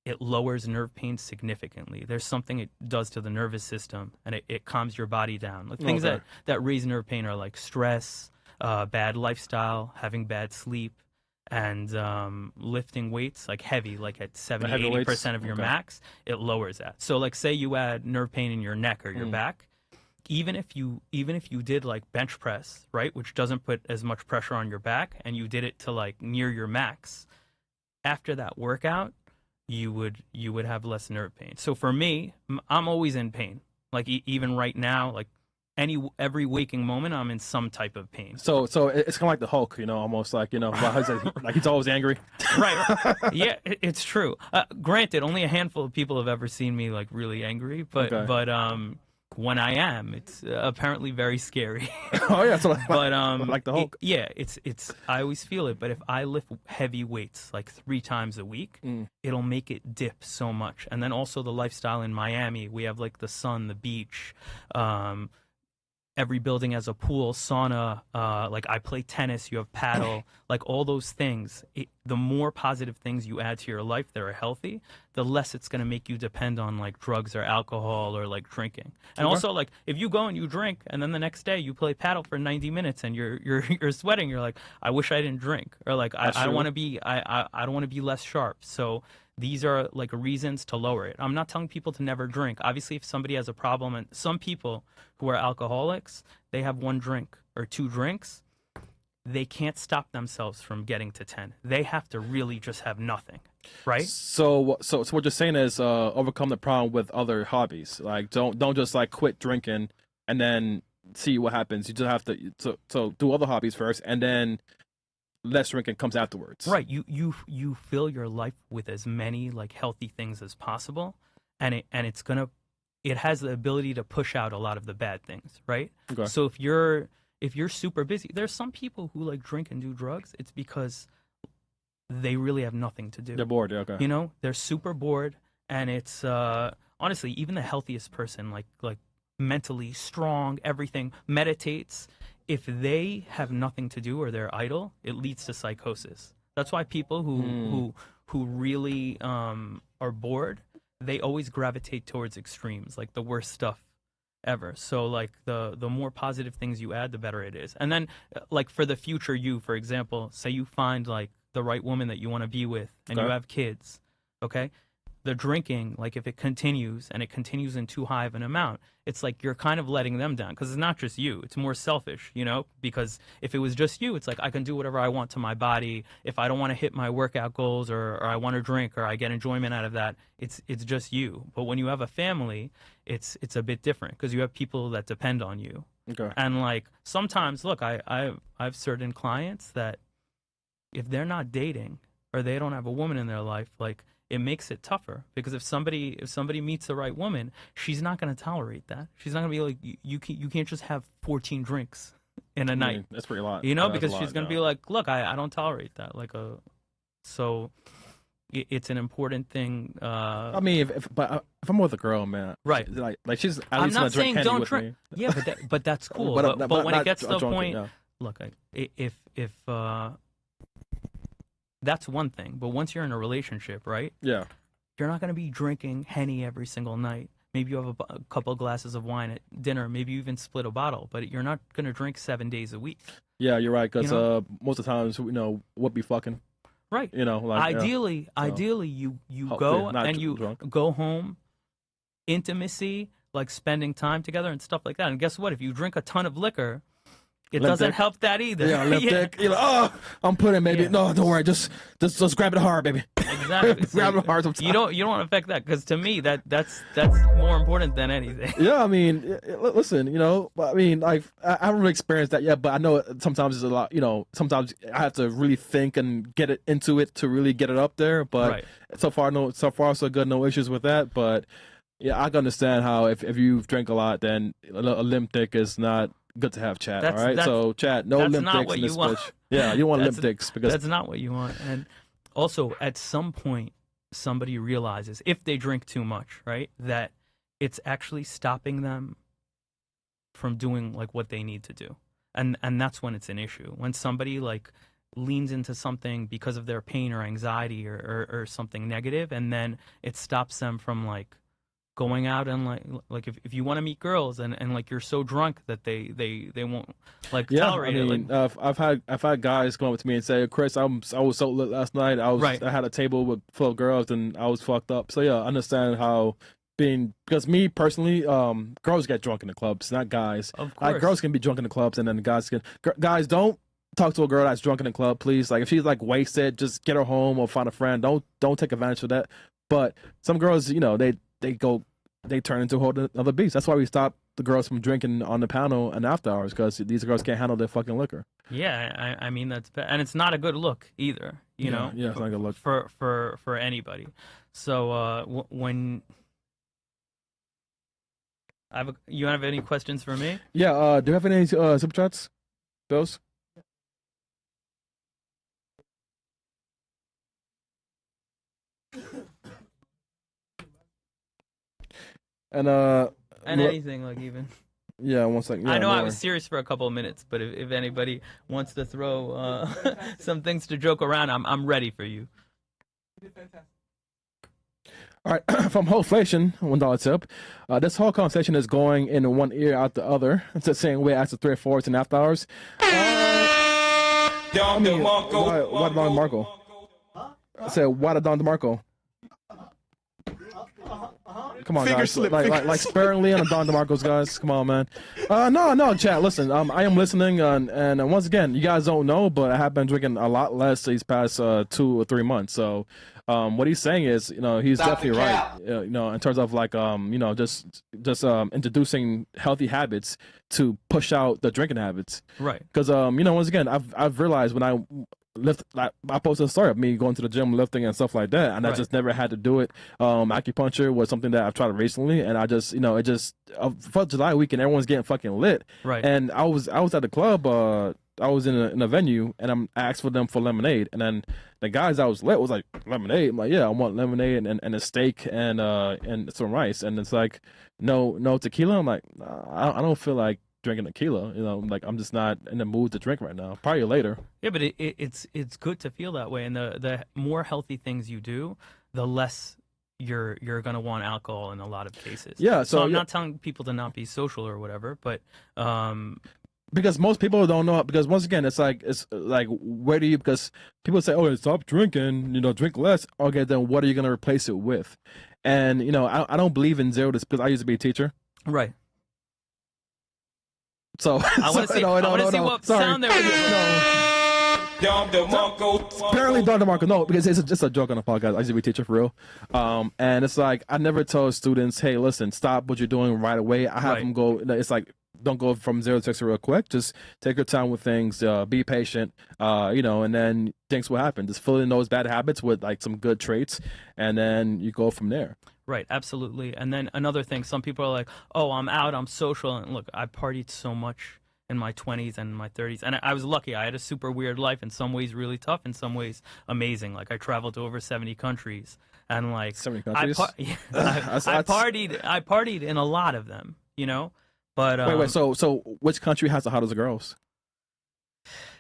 it lowers nerve pain significantly. There's something it does to the nervous system, and it calms your body down. Like things that raise nerve pain are like stress, bad lifestyle, having bad sleep, and lifting weights like heavy, like at 70, 80% of your max, it lowers that. So like say you had nerve pain in your neck or your back, even if you did like bench press, right, which doesn't put as much pressure on your back, and you did it to like near your max, after that workout, you would have less nerve pain. So for me, I'm always in pain. Like even right now, like every waking moment, I'm in some type of pain. So it's kind of like the Hulk, you know, almost like, you know, like he's always angry. Right. Yeah, it's true. Granted, only a handful of people have ever seen me like really angry, but when I am, it's apparently very scary. Oh yeah, so but like the Hulk. it's I always feel it. But if I lift heavy weights like 3 times a week, it'll make it dip so much. And then also the lifestyle in Miami, we have like the sun, the beach. Every building has a pool, sauna, like I play tennis, you have paddle, like all those things. The more positive things you add to your life that are healthy, the less it's going to make you depend on like drugs or alcohol or like drinking. And also like if you go and you drink and then the next day you play paddle for 90 minutes and you're sweating, you're like, I wish I didn't drink, or like I want to be I don't want to be less sharp. So these are like reasons to lower it. I'm not telling people to never drink. Obviously, if somebody has a problem, and some people who are alcoholics, they have 1 drink or 2 drinks, they can't stop themselves from getting to 10. They have to really just have nothing, right? So what you're saying is overcome the problem with other hobbies. Like don't just like quit drinking and then see what happens. You just have to do other hobbies first, and then less drinking comes afterwards. Right. You fill your life with as many like healthy things as possible, and it has the ability to push out a lot of the bad things, right? Okay. So if you're super busy, there's some people who like drink and do drugs. It's because they really have nothing to do. They're bored. Yeah, okay. You know, they're super bored, and it's honestly, even the healthiest person, like mentally strong, everything, meditates. If they have nothing to do or they're idle, it leads to psychosis. That's why people who really are bored, they always gravitate towards extremes, like the worst stuff ever. So like the more positive things you add, the better it is. And then like for the future you, for example, say you find like the right woman that you want to be with and you have kids, okay? The drinking, like if it continues and it continues in too high of an amount, it's like you're kind of letting them down, because it's not just you. It's more selfish, you know, because if it was just you, it's like I can do whatever I want to my body. If I don't want to hit my workout goals, or I want to drink, or I get enjoyment out of that, it's just you. But when you have a family, it's a bit different, because you have people that depend on you. Okay. And like sometimes, look, I have certain clients that if they're not dating or they don't have a woman in their life, like it makes it tougher, because if somebody meets the right woman, she's not going to tolerate that. She's not going to be like, you can't just have 14 drinks in a night. That's pretty lot. You know, because she's going to be like, look, I don't tolerate that. Like so it's an important thing. I mean, if I'm with a girl, man, right? Like she's. At I'm least not saying drink don't drink. Yeah, but that's cool. but when it gets to the point, look, if that's one thing. But once you're in a relationship, right? Yeah. You're not going to be drinking Henny every single night. Maybe you have a couple of glasses of wine at dinner. Maybe you even split a bottle. But you're not going to drink 7 days a week. Yeah, you're right. Because most of the times, you know, we'll be fucking. Right. You know, like ideally, you go and you go home, intimacy, like spending time together and stuff like that. And guess what? If you drink a ton of liquor, it doesn't help that either. Yeah, limp dick. You're like, oh, I'm putting, baby. Yeah. No, don't worry. Just grab it hard, baby. Exactly. Grab it hard sometimes. You don't want to affect that, because to me that's more important than anything. Yeah, I mean, listen, you know, I mean, I haven't really experienced that yet, but I know sometimes it's a lot. You know, sometimes I have to really think and get it into it to really get it up there. But so far so good. No issues with that. But yeah, I can understand how if you drink a lot, then a limp dick is not good to have, chat. All right, so chat, no limp dicks in this bitch. Yeah, you don't want limp dicks, because that's not what you want. And also, at some point, somebody realizes, if they drink too much, right, that it's actually stopping them from doing like what they need to do, and that's when it's an issue. When somebody like leans into something because of their pain or anxiety or something negative, and then it stops them from like going out and like if you want to meet girls and like you're so drunk that they won't like tolerate I mean, it. Like, I've had guys come up to me and say, Chris, I was so lit last night. I had a table with full of girls and I was fucked up. So yeah, I understand how because me personally, girls get drunk in the clubs, not guys. of course. Like, girls can be drunk in the clubs and then the guys don't talk to a girl that's drunk in the club, please. Like if she's like wasted, just get her home or find a friend. Don't take advantage of that. But some girls, you know, they turn into a whole other beast. That's why we stop the girls from drinking on the panel and after hours, because these girls can't handle their fucking liquor. Yeah, I mean that's and it's not a good look either. You know, yeah, it's not a good look for anybody. So when you have any questions for me? Yeah, do you have any super chats, Bills? And anything, like, even. Yeah, 1 second. Yeah, I know no I worry. was serious for a couple of minutes, but if anybody wants to throw some things to joke around, I'm ready for you. All right, from Hoflation, $1 tip. This whole conversation is going in one ear out the other. It's the same way as the 3 or 4s and after hours. Why Don DeMarco? I said, why the Don DeMarco? Come on, guys. Like sparingly on the Don DeMarcos, guys. Come on, man. No, chat. Listen, I am listening, and once again, you guys don't know, but I have been drinking a lot less these past 2 or 3 months. So, what he's saying is, you know, he's definitely right. You know, in terms of like, you know, just introducing healthy habits to push out the drinking habits. Right. Because you know, once again, I've realized when I lift, like, I posted a story of me going to the gym, lifting and stuff like that, and I just never had to do it. Acupuncture was something that I've tried recently, and I just, you know, it just 4th of July weekend, everyone's getting fucking lit. Right. And I was at the club. I was in a venue, and I asked for them for lemonade, and then the guys I was lit was like, lemonade. I'm like, yeah, I want lemonade and a steak and some rice, and it's like, no tequila. I'm like, nah, I don't feel like drinking tequila, you know, like I'm just not in the mood to drink right now. Probably later. Yeah, but it's good to feel that way, and the more healthy things you do, the less you're gonna want alcohol in a lot of cases. Yeah, so I'm not telling people to not be social or whatever, but because most people don't know, because once again, it's like where do you, because people say, oh, stop drinking, you know, drink less. Okay, then what are you gonna replace it with? And you know, I don't believe in zero, because I used to be a teacher. Right. So I want to see what sound there was. Apparently, Don DeMarco, no, because it's just a joke on the podcast. I used to be a teacher for real. And it's like, I never tell students, hey, listen, stop what you're doing right away. I have them go, it's like, don't go from 0 to 60 real quick. Just take your time with things, be patient, you know, and then things will happen. Just fill in those bad habits with like some good traits, and then you go from there. Right, absolutely. And then another thing, some people are like, oh, I'm out, I'm social. And look, I partied so much in my 20s and my 30s. And I was lucky. I had a super weird life, in some ways really tough, in some ways amazing. Like, I traveled to over 70 countries. And like, 70 countries? I partied in a lot of them, you know? But wait, so which country has the hottest girls?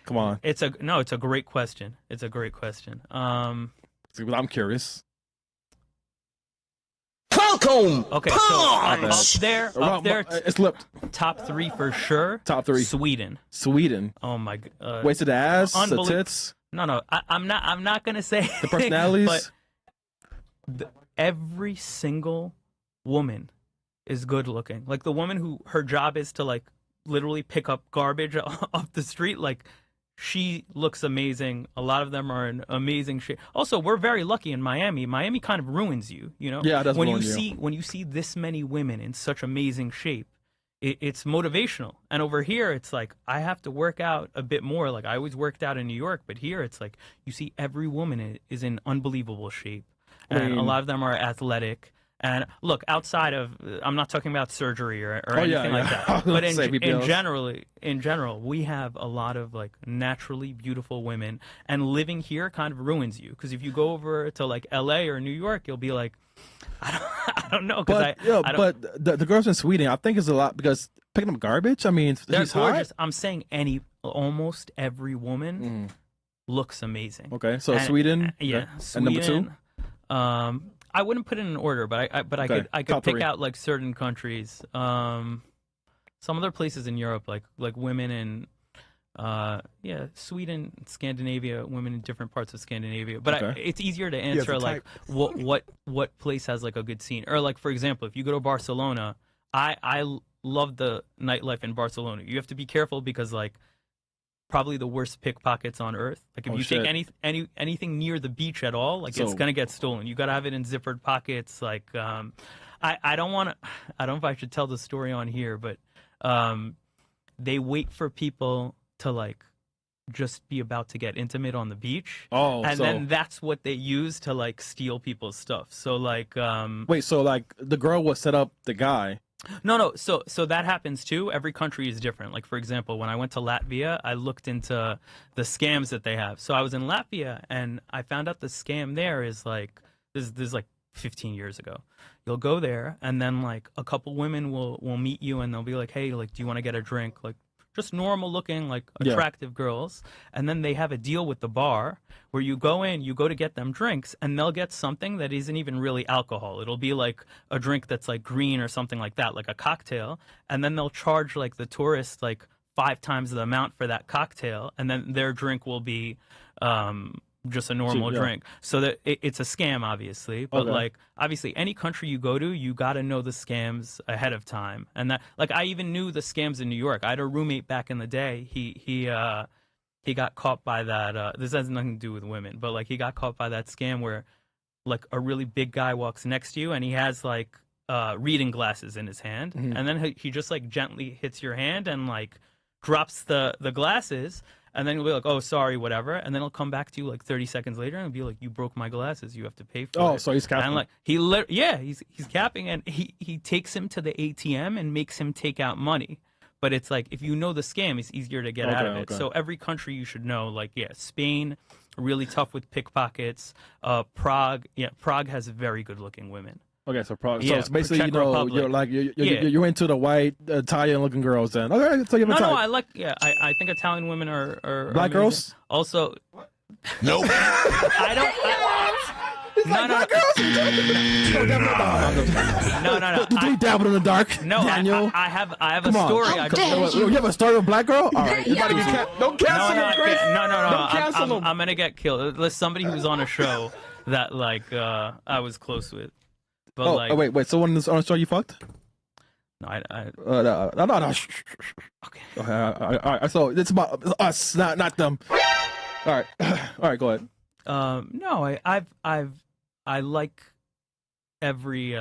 Come on. It's a great question. It's a great question. I'm curious. Welcome. Okay, so up there, it's flipped. Top 3 for sure. Top 3. Sweden. Oh my god. Wasted ass, the tits. No. I'm not gonna say the personalities. But every single woman is good looking. Like, the woman who her job is to like literally pick up garbage off the street, like, she looks amazing. A lot of them are in amazing shape. Also, we're very lucky in Miami. Miami kind of ruins you, you know? Yeah, it does when ruin you. When you see this many women in such amazing shape, it's motivational. And over here, it's like, I have to work out a bit more. Like, I always worked out in New York, but here it's like, you see every woman is in unbelievable shape. And a lot of them are athletic. And look, outside of, I'm not talking about surgery or anything like that, but in general, we have a lot of like naturally beautiful women, and living here kind of ruins you, because if you go over to like LA or New York, you'll be like, I don't know, but the girls in Sweden, I think, is a lot, because picking up garbage. I mean, they're gorgeous. Hot. I'm saying almost every woman looks amazing. Okay, so Sweden, yeah, and number 2. I wouldn't put it in order, but Okay. I could Top pick three. out like certain countries. Some other places in Europe, like women in yeah, Sweden, Scandinavia, women in different parts of Scandinavia. But Okay. it's easier to has a answer like type. what place has like a good scene, or like for example, if you go to Barcelona, I love the nightlife in Barcelona. You have to be careful because like probably the worst pickpockets on earth. Like if Oh, you take shit. anything near the beach at all, like it's So- gonna get stolen. You gotta have it in zippered pockets. Like I don't want to. I don't know if I should tell the story on here, but they wait for people to like just be about to get intimate on the beach. Oh, and so then that's what they use to like steal people's stuff. So like wait, so like the girl would set up the guy. no. So that happens too. Every country is different. Like for example, when I went to Latvia, I looked into the scams that they have. So I was in Latvia and I found out the scam there is like this is like 15 years ago. You'll go there and then like a couple women will meet you and they'll be like, "Hey, like do you want to get a drink?" Like just normal looking, like Yeah. attractive girls. And then they have a deal with the bar where you go in, you go to get them drinks, and they'll get something that isn't even really alcohol. It'll be like a drink that's like green or something like that, like a cocktail. And then they'll charge like the tourist like 5 times the amount for that cocktail. And then their drink will be just a normal Yeah. drink. So that it's a scam, obviously. But Okay. like, obviously, any country you go to, you got to know the scams ahead of time. And that, like, I even knew the scams in New York. I had a roommate back in the day. He got caught by that. This has nothing to do with women, but like, he got caught by that scam where, like, a really big guy walks next to you and he has like reading glasses in his hand, and then he just like gently hits your hand and like drops the glasses. And then he'll be like, "Oh, sorry, whatever." And then he'll come back to you like 30 seconds later and be like, "You broke my glasses. You have to pay for it." Oh, so he's And capping. like he's capping, and he takes him to the ATM and makes him take out money. But it's like if you know the scam, it's easier to get out of it. Okay. So every country you should know. Like Spain, really tough with pickpockets. Prague has very good looking women. Okay, so Prague. Yeah, So it's basically, Czech you know, Republic. you're like Yeah. you're into the white Italian looking girls then. Okay, so you have a No, type. I like I think Italian women are Black amazing. girls? Also, Nope. I don't. No, no, no. Do we dabble in the dark? No, Daniel. I have a Come on. story. I just, You have a story with black girl? All right. You gotta get don't cancel no, him, Chris. no. Don't cancel him. I'm gonna get killed. There's somebody who was on a show that like I was close with, but Oh, like wait. So on the show you fucked? no, I No. okay. Okay, all right. So it's about us, not them. All right. All right. Go ahead. No, I like every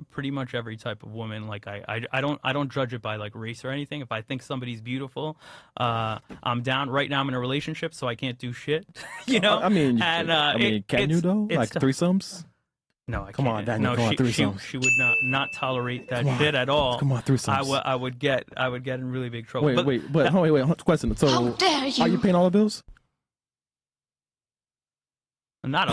pretty much every type of woman. Like I don't judge it by like race or anything. If I think somebody's beautiful, I'm down. Right now I'm in a relationship, so I can't do shit. You know. I mean, And can you though? it's Like tough. threesomes? No, I Come can't. on, Daniel, No, come on, she threesomes. would not tolerate that Come on. shit at all. Come on, threesomes. I would get in really big trouble. Wait. Question. So, How dare you? are you paying all the bills? Not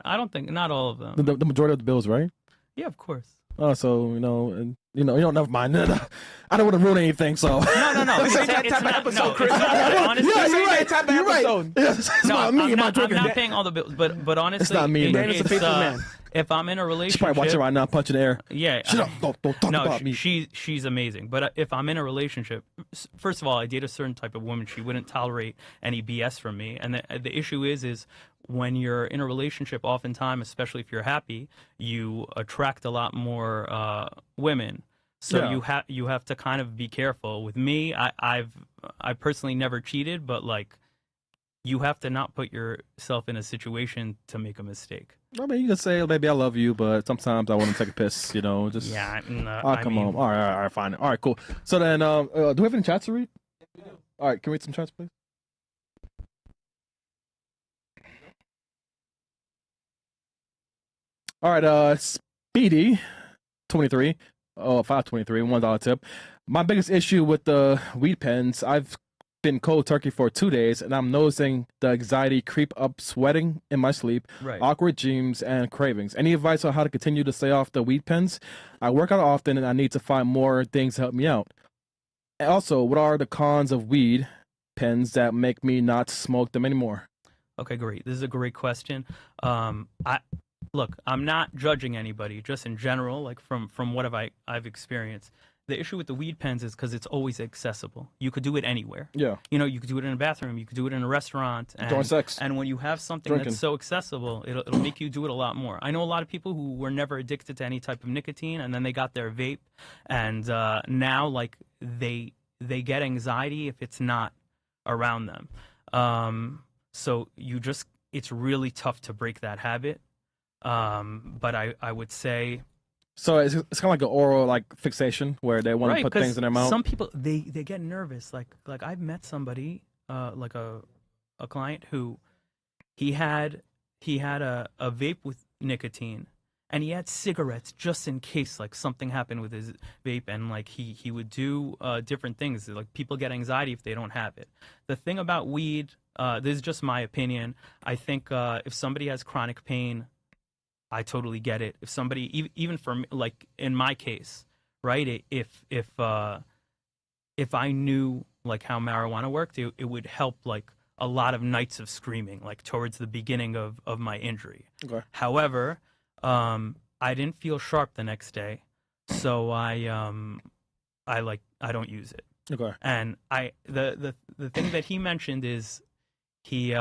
I don't think not all of them. The majority of the bills, right? Yeah, of course. Oh, so never mind. I don't want to ruin anything. So. No. This ain't that type of episode, Chris. Honestly, Yeah, you're right. You're Type of episode. Right. It's no, not me. I'm and my not drinking. paying all the bills, but honestly, not me, man. Daniel's a faithful man. If I'm in a She's relationship, probably watching right now, punching the air. yeah, Shut up! Don't talk no, about me. she's amazing. But if I'm in a relationship, first of all, I date a certain type of woman. She wouldn't tolerate any BS from me. And the issue is when you're in a relationship, oftentimes, especially if you're happy, you attract a lot more women. So Yeah. you have to kind of be careful. With me, I personally never cheated, but like you have to not put yourself in a situation to make a mistake. I mean, you can say, "Baby, I love you," but sometimes I want to take a piss. You know, just Yeah, no, Oh, I come mean, on. All right, fine. All right, cool. So then, do we have any chats to read? All right, can we read some chats, please? All right, Speedy, 23, 523, $1 tip. My biggest issue with the weed pens, I've been cold turkey for 2 days, and I'm noticing the anxiety creep up, sweating in my sleep, Right. awkward dreams, and cravings. Any advice on how to continue to stay off the weed pens? I work out often, and I need to find more things to help me out. And also, what are the cons of weed pens that make me not smoke them anymore? Okay, great. This is a great question. look, I'm not judging anybody, just in general, like from what I've experienced. The issue with the weed pens is because it's always accessible. You could do it anywhere. Yeah. You know, you could do it in a bathroom, you could do it in a restaurant, During sex. and when you have something Drinking. that's so accessible, it'll make you do it a lot more. I know a lot of people who were never addicted to any type of nicotine, and then they got their vape, and now like they get anxiety if it's not around them. So it's really tough to break that habit. But I would say, so it's kind of like an oral like fixation where they want to put 'cause things in their mouth. some people they get nervous. Like I've met somebody, like a client who he had a vape with nicotine, and he had cigarettes just in case like something happened with his vape, and like he would do different things. Like people get anxiety if they don't have it. The thing about weed, this is just my opinion. I think if somebody has chronic pain, I totally get it. If somebody, even for me, like in my case, right? If I knew like how marijuana worked, it would help like a lot of nights of screaming, like towards the beginning of my injury. Okay. However, I didn't feel sharp the next day, so I don't use it. Okay. And the thing that he mentioned is he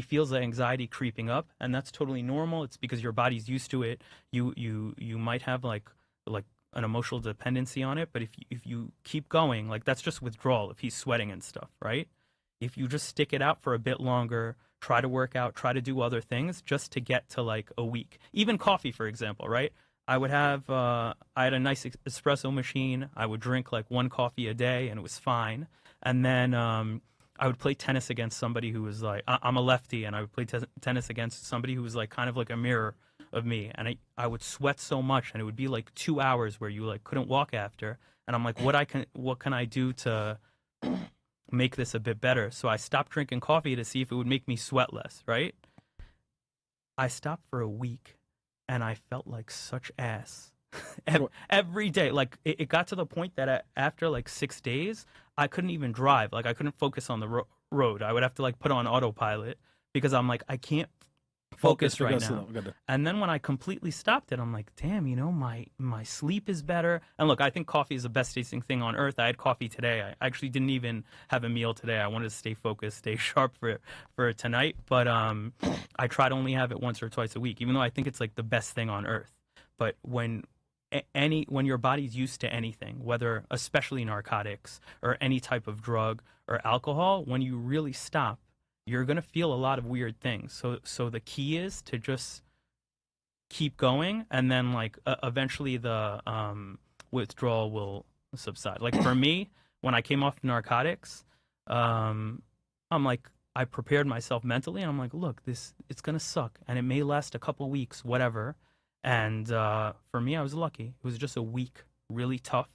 feels the anxiety creeping up, and that's totally normal. It's because your body's used to it. You might have like an emotional dependency on it, but if you keep going, like that's just withdrawal. If he's sweating and stuff, right? If you just stick it out for a bit longer, try to work out, try to do other things, just to get to like a week. Even coffee, for example, right? I had a nice espresso machine. I would drink like one coffee a day, and it was fine. And then I would play tennis against somebody who was like, I'm a lefty, and I would play tennis against somebody who was like kind of like a mirror of me. And I would sweat so much, and it would be like 2 hours where you like couldn't walk after. And I'm like, what can I do to make this a bit better? So I stopped drinking coffee to see if it would make me sweat less, right? I stopped for a week, and I felt like such ass. Every day, like it got to the point that after like 6 days, I couldn't even drive. Like I couldn't focus on the road. I would have to like put on autopilot because I'm like, I can't focus right now. And then when I completely stopped it, I'm like, damn, you know, my sleep is better. And look, I think coffee is the best tasting thing on earth. I had coffee today. I actually didn't even have a meal today. I wanted to stay focused, stay sharp for tonight. But I try to only have it once or twice a week, even though I think it's like the best thing on earth. But when your body's used to anything, whether especially narcotics or any type of drug or alcohol, when you really stop, you're going to feel a lot of weird things. So the key is to just keep going, and then like eventually the withdrawal will subside. Like for me, when I came off narcotics, I'm like, I prepared myself mentally, and I'm like, look, it's going to suck, and it may last a couple weeks, whatever. And for me, I was lucky. It was just a week, really tough,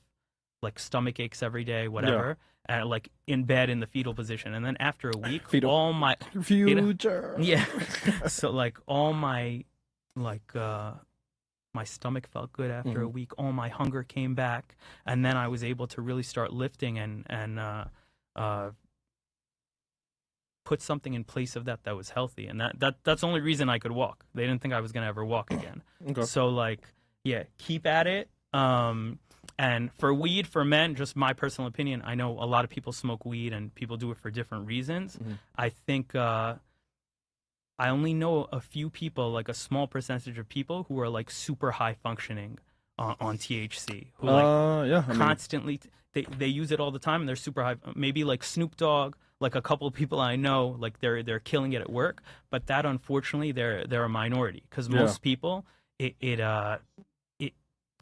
like stomach aches every day, whatever. Yeah. And like in bed in the fetal position. And then after a week, all my future. Yeah. So like all my my stomach felt good after a week. All my hunger came back, and then I was able to really start lifting and put something in place of that was healthy. And that's the only reason I could walk. They didn't think I was gonna ever walk again. Okay. So like, yeah, keep at it. And for weed, for men, just my personal opinion, I know a lot of people smoke weed and people do it for different reasons. I think I only know a few people, like a small percentage of people who are like super high functioning on THC, who like constantly, they use it all the time and they're super high. Maybe like Snoop Dogg, like a couple of people I know, like they're killing it at work. But that, unfortunately, they're a minority, because most people, it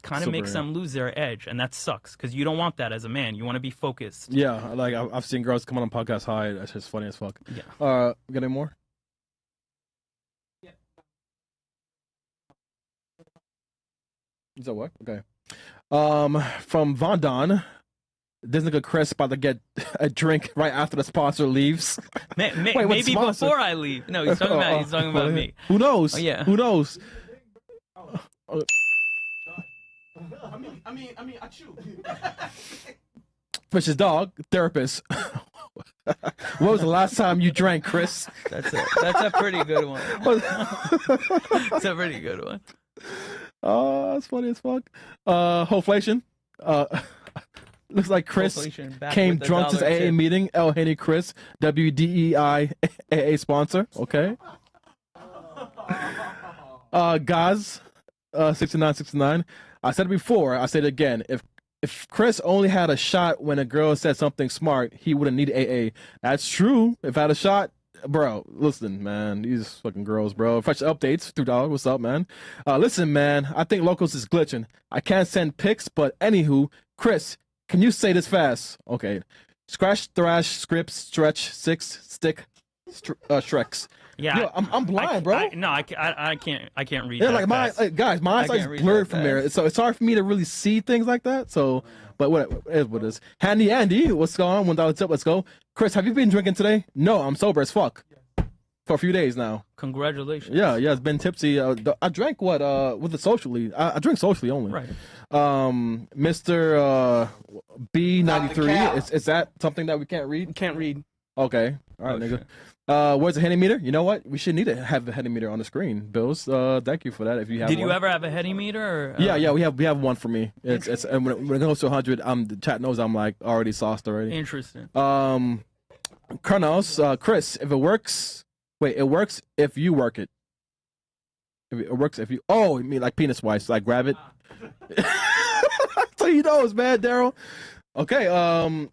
kind of makes them lose their edge, and that sucks, because you don't want that as a man. You want to be focused. Yeah, like I've seen girls come on podcast high. That's just funny as fuck. Yeah. Got any more? Yeah. Is that what? Okay. From Vondon, this nigga Chris about to get a drink right after the sponsor leaves. Wait, maybe before I leave. No, he's talking about me. Who knows? Oh, yeah. Who knows? I mean, I chew. Fish's dog, therapist. What was the last time you drank, Chris? That's a pretty good one. That's a pretty good one. Oh, that's funny as fuck. Hoflation. Looks like Chris Hoflation, back came with the drunk to dollar AA tip. meeting. L. Henny Chris, WDEI AA sponsor. Okay. Gaz, 6969. I said it before. I said it again. If Chris only had a shot when a girl said something smart, he wouldn't need AA. That's true. If I had a shot, bro, listen, man. These fucking girls, bro. Fresh updates, $2. What's up, man? Listen, man. I think Locals is glitching. I can't send pics, but anywho, Chris, can you say this fast? Okay. Scratch, thrash, scripts, stretch, six, stick, Shreks. Yeah, Yo, I'm blind, bro. I can't read. Yeah, that like my fast. guys, my I eyesight's can't read blurred that from there, fast. so it's hard for me to really see things like that. So, but what it is, what it is. Handy Andy, what's going on? $1 tip, let's go. Chris, have you been drinking today? No, I'm sober as fuck for a few days now. Congratulations. Yeah, it's been tipsy. I drank with the socially. I drink socially only. Right. Mr. B93. Cal. Is that something that we can't read? Can't read. Okay, all right, Oh, nigga. shit. Where's the Henny meter? You know what? We should need to have a Henny meter on the screen, Bills. Thank you for that. If you have, Did you one. ever have a Henny meter? Or, Yeah, we have one for me. It's and when it goes to 100, the chat knows I'm like already sauced already. Interesting. Kronos, Chris, if it works, wait, it works if you work it. If it works if you, oh, you mean like penis wise, like grab it. So he knows, man, Daryl. Okay,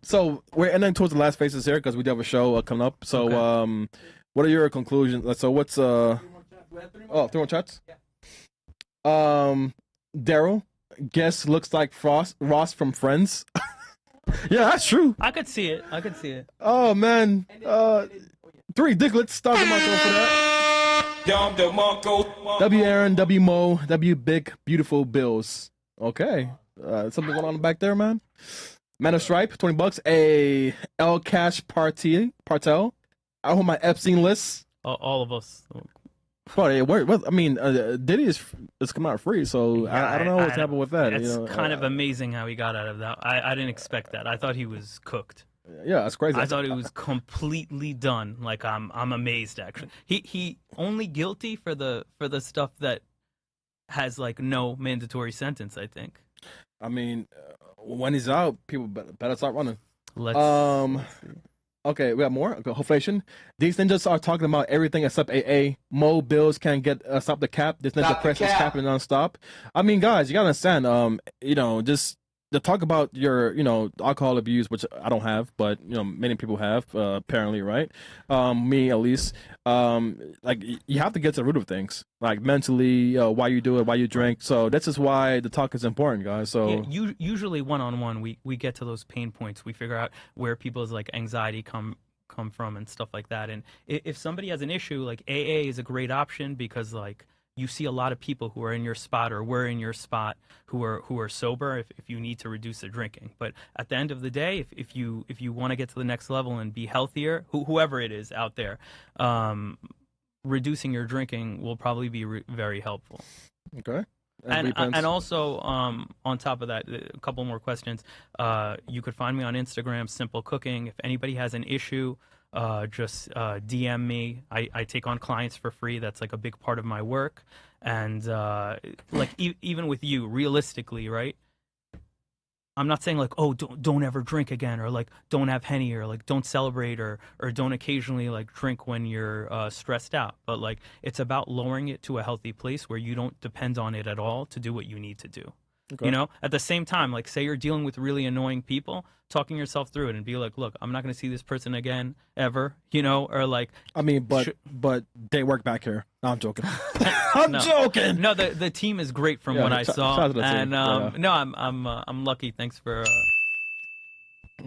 so we're ending towards the last phases here because we do have a show coming up. So, Okay. what are your conclusions? So, what's 3 more chats? Daryl, guess looks like Ross from Friends. Yeah, that's true. I could see it. Oh man, 3 Dicklets. Start the micro for that. W Aaron, W Mo, W Big Beautiful Bills. Okay, something going on back there, man. Man of Stripe, $20. A L Cash Partel. I hold my Epstein list. All of us. But I mean, Diddy is coming out free, so I don't know what's happened with that. It's you know? kind of amazing how he got out of that. I didn't expect that. I thought he was cooked. Yeah, that's crazy. I thought he was completely done. Like I'm amazed actually. He only guilty for the stuff that has like no mandatory sentence, I think. I mean, when he's out, people better start running. Let's see. Okay, we got more. Okay, Hoflation. These ninjas are talking about everything except AA. Mo Bills can't get stop the cap. This ninja Stop the press is cap. capping nonstop. I mean, guys, you gotta understand. Just to talk about your, alcohol abuse, which I don't have, but many people have, apparently, right? Me at least. Like you have to get to the root of things, like mentally, why you do it, why you drink. So this is why the talk is important, guys. So Yeah, usually one-on-one, we get to those pain points. We figure out where people's like anxiety come from and stuff like that. And if somebody has an issue, like AA is a great option because like you see a lot of people who are in your spot or were in your spot who are sober if you need to reduce the drinking. But at the end of the day, if you want to get to the next level and be healthier, whoever it is out there, reducing your drinking will probably be very helpful. okay. And also, on top of that, a couple more questions. You could find me on Instagram, Simple Cooking. If anybody has an issue, just DM me. I take on clients for free. That's like a big part of my work. And like even with you, realistically, right? I'm not saying like, oh, don't ever drink again, or like don't have Henny, or like don't celebrate, or don't occasionally like drink when you're stressed out. But like it's about lowering it to a healthy place where you don't depend on it at all to do what you need to do. Okay. At the same time, like say you're dealing with really annoying people, talking yourself through it and be like, look, I'm not going to see this person again ever, or like. I mean, but they work back here. No, I'm joking. I'm joking. No, the team is great from Yeah, what I shout saw, out to the team. and Yeah. no, I'm lucky. Thanks for.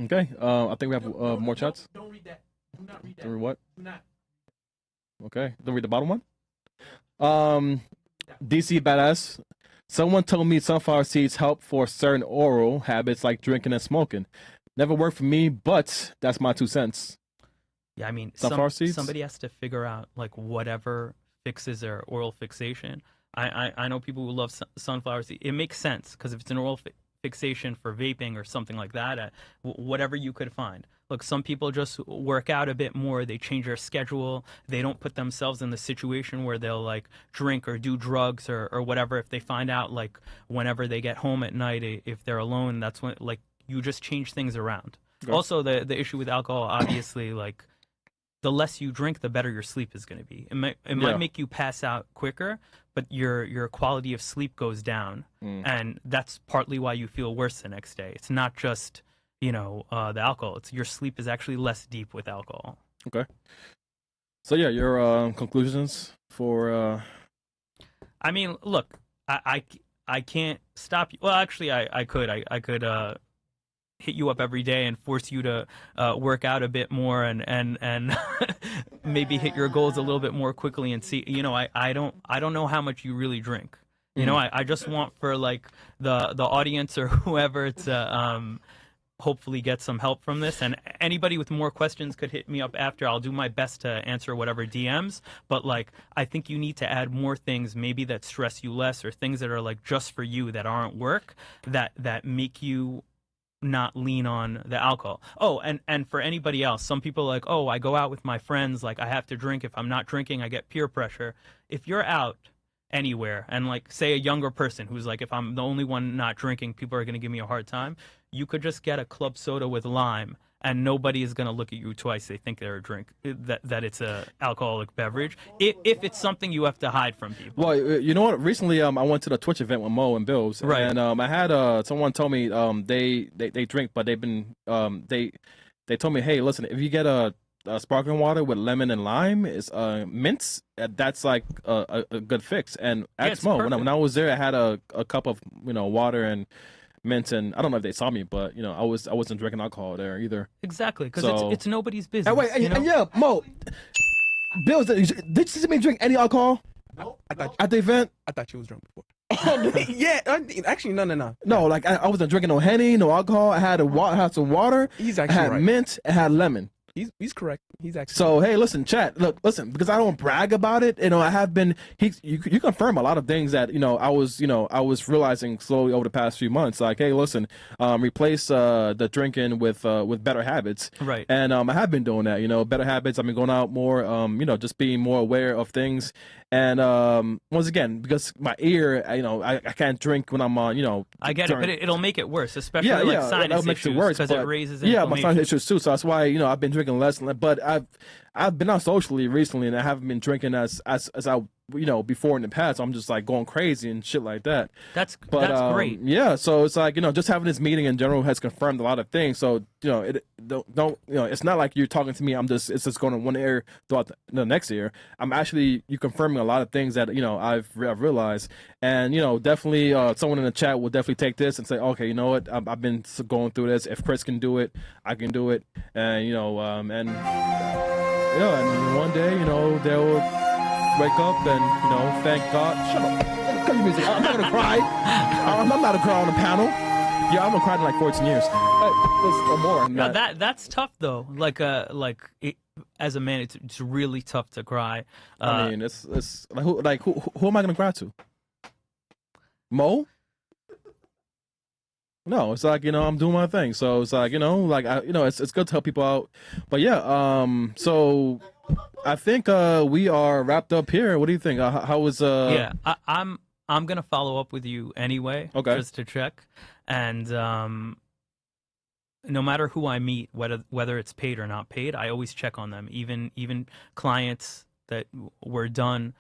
Okay. I think we have more chats. Don't read that. Do not read that. Don't read what? Do not. Okay. Don't read the bottom one. DC Badass. Someone told me sunflower seeds help for certain oral habits like drinking and smoking. Never worked for me, but that's my 2 cents. Yeah, I mean, Sunflower seeds? somebody has to figure out like whatever fixes their oral fixation. I know people who love sunflower seeds. It makes sense because if it's an oral fixation for vaping or something like that, whatever you could find. Look, some people just work out a bit more. They change their schedule. They don't put themselves in the situation where they'll like drink or do drugs or whatever. If they find out like whenever they get home at night, if they're alone, that's when like you just change things around. Okay. Also, the issue with alcohol, obviously, like the less you drink, the better your sleep is going to be. It might make you pass out quicker, but your quality of sleep goes down, and that's partly why you feel worse the next day. It's not just the alcohol. It's your sleep is actually less deep with alcohol. Okay. So yeah, your conclusions for. I mean, look, I can't stop you. Well, actually, I could hit you up every day and force you to work out a bit more and maybe hit your goals a little bit more quickly and see. I don't know how much you really drink. I just want for like the audience or whoever to hopefully get some help from this, and anybody with more questions could hit me up after. I'll do my best to answer whatever DMs, but like I think you need to add more things maybe that stress you less, or things that are like just for you that aren't work, that make you not lean on the alcohol. Oh, and for anybody else, some people are like, oh, I go out with my friends, like I have to drink. If I'm not drinking, I get peer pressure. If you're out anywhere and like say a younger person who's like, if I'm the only one not drinking, people are going to give me a hard time, you could just get a club soda with lime and nobody is going to look at you twice. They think they're a drink, that it's a alcoholic beverage, if it's something you have to hide from people. Well, you know what, recently I went to the Twitch event with Mo and Bills, right, and I had someone tell me they drink, but they've been they told me, hey, listen, if you get a sparkling water with lemon and lime, is mints, that's like a good fix. And ask Mo, when I was there, I had a cup of water and mint, and I don't know if they saw me, but I wasn't drinking alcohol there either. Exactly, because it's nobody's business. And wait, and yeah, Mo, Bills, did you see me drink any alcohol? No. At the event? I thought you was drunk before. Yeah, actually, no. No, like I wasn't drinking no Henny, no alcohol. I had some water. He's actually I had mint. I had lemon. He's correct. He's actually so hey, listen, chat. Listen, because I don't brag about it. I have been. You confirm a lot of things that I was realizing slowly over the past few months. Like, hey, listen, replace the drinking with better habits. Right. And I have been doing that. Better habits. I've been going out more. Just being more aware of things. And once again, because my ear, I can't drink when I'm on. I get it, but it'll make it worse, especially like sinus issues, because it raises inflammation. Yeah, my sinus issues too. So that's why I've been drinking less. But I've been out socially recently, and I haven't been drinking as I before in the past. I'm just like going crazy and shit like that. That's great. Yeah, so it's like just having this meeting in general has confirmed a lot of things. So it's not like you're talking to me. It's just going in one ear throughout the next ear. I'm actually confirming a lot of things that I've realized, and definitely someone in the chat will definitely take this and say, okay, you know what, I've been going through this. If Chris can do it, I can do it, and and one day they'll wake up and thank God. Shut up. Cut your music. I'm not gonna cry. I'm not gonna cry on the panel. Yeah, I'm gonna cry in like 14 years. Or more. No, that's tough though. As a man, it's really tough to cry. I mean, it's who am I gonna cry to? Mo? No, it's like I'm doing my thing. So it's like it's good to help people out. But yeah, so I think we are wrapped up here. What do you think? How was Yeah, I'm gonna follow up with you anyway, okay, just to check. And no matter who I meet, whether it's paid or not paid, I always check on them. Even clients that were done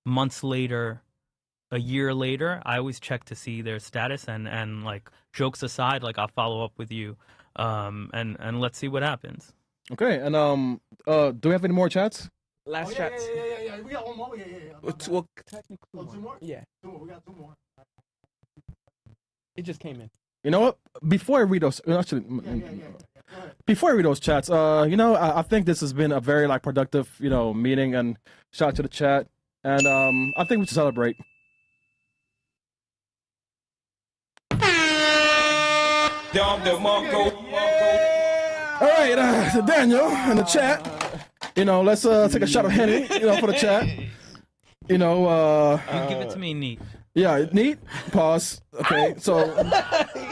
months later, a year later, I always check to see their status. And like, jokes aside, like, I'll follow up with you, and let's see what happens. Okay, and do we have any more chats? Last chats. Yeah. We got one more. Yeah. Well, technically, two more. Yeah. We got two more. It just came in. You know what? Before I read those, actually, before I read those chats, I think this has been a very productive, meeting, and shout out to the chat, and I think we should celebrate. All right, Daniel in the chat. Let's take a shot of Henny, for the chat. You give it to me neat. Yeah, neat. Pause. Okay, so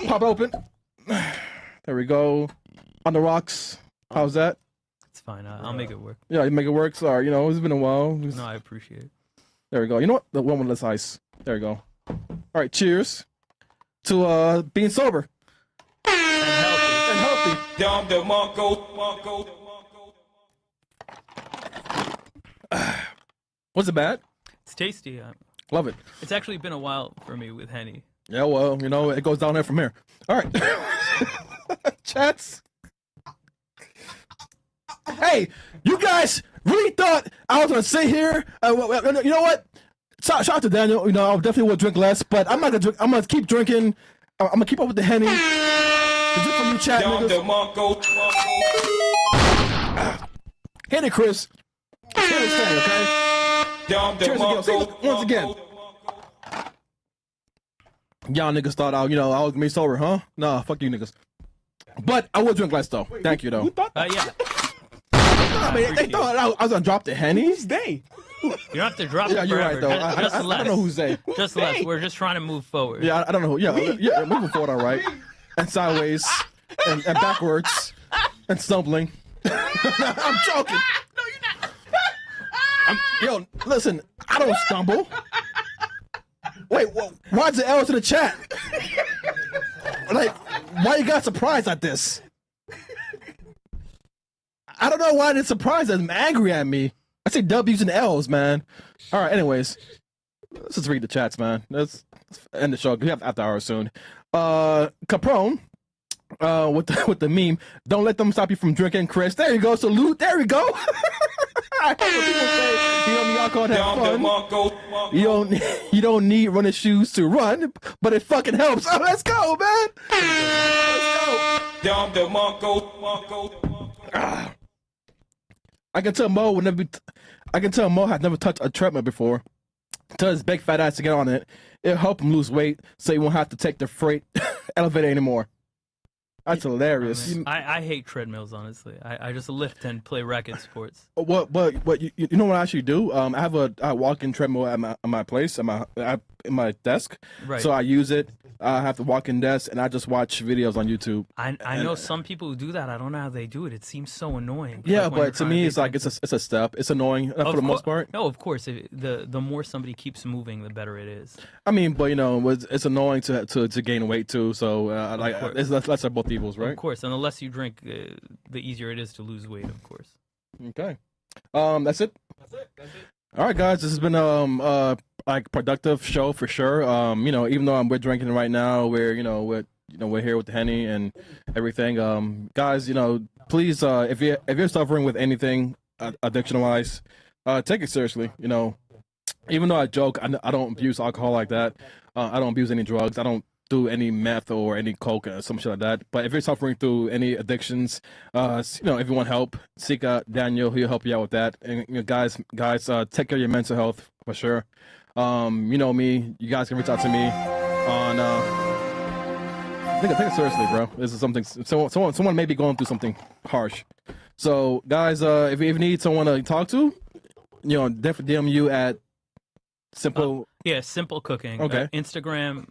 pop open. There we go. On the rocks. How's that? It's fine. I'll make it work. Yeah, you make it work. Sorry, you know, it's been a while. No, I appreciate it. There we go. You know what? The one with less ice. There we go. All right, cheers to being sober and healthy. Was it bad? It's tasty. Love it. It's actually been a while for me with Henny. Yeah, well, you know, it goes down there from here. All right. Chats. Hey, you guys really thought I was going to sit here? You know what? Shout out to Daniel. You know, I definitely will drink less, but I'm not going to drink. I'm going to keep drinking. I'm going to keep up with the Henny. Is it for you, chat niggas? Hit it, Chris. Hear this thing, okay? Cheers again. See, look, once again. Y'all niggas thought I was going to be sober, huh? Nah, fuck you niggas. But I will drink less, though. Thank you, though. Yeah. They thought I was going to drop the Henny. Who's they? You don't have to drop Yeah, it you're forever. right, though. Just I don't know who's they. Just less. We're just trying to move forward. Yeah, I don't know who. Yeah, moving forward, all right. And sideways. And backwards. And stumbling. I'm joking. No, you're not. Yo, listen, I don't stumble. Wait, why's the L to the chat? Like, why you got surprised at this? I don't know why they're surprised and angry at me. I say W's and L's, man. All right, anyways. Let's just read the chats, man. Let's end the show. We have after hours soon. Caprone, with the meme, don't let them stop you from drinking, Chris. There you go. Salute. There we go. I heard what people say, you know, the alcohol have fun. You don't need running shoes to run, but it fucking helps. Oh, let's go, man. Let's go. I can tell Mo had never touched a treadmill before. Tell his big fat ass to get on it. It'll help him lose weight, so he won't have to take the freight elevator anymore. That's hilarious. I hate treadmills, honestly. I just lift and play racket sports. What you know what I actually do? I have a walk-in treadmill at my place, in my desk. Right. So I use it. I have the walk-in desk, and I just watch videos on YouTube. I know some people who do that. I don't know how they do it. It seems so annoying. Yeah, like but to me, it's like it's a step. It's annoying for the most part. No, of course. The more somebody keeps moving, the better it is. I mean, but you know, it's annoying to gain weight too. So like, it's less of both evils, right? Of course, and the less you drink, the easier it is to lose weight. Of course. Okay. That's it. All right, guys. This has been like productive show for sure. You know, even though we're drinking right now, we're here with the Henny and everything. Guys, you know, please, if you're suffering with anything addiction wise, take it seriously. You know, even though I joke, I don't abuse alcohol like that. I don't abuse any drugs. I don't do any meth or any coke or some shit like that. But if you're suffering through any addictions, you know, if you want help, seek out Daniel. He'll help you out with that. And you know, guys, take care of your mental health for sure. You know me. You guys can reach out to me on. Take it seriously, bro. This is something. Someone may be going through something harsh. So, guys, if you need someone to talk to, you know, definitely DM you at Simple. Yeah, Simple Cooking. Okay. Instagram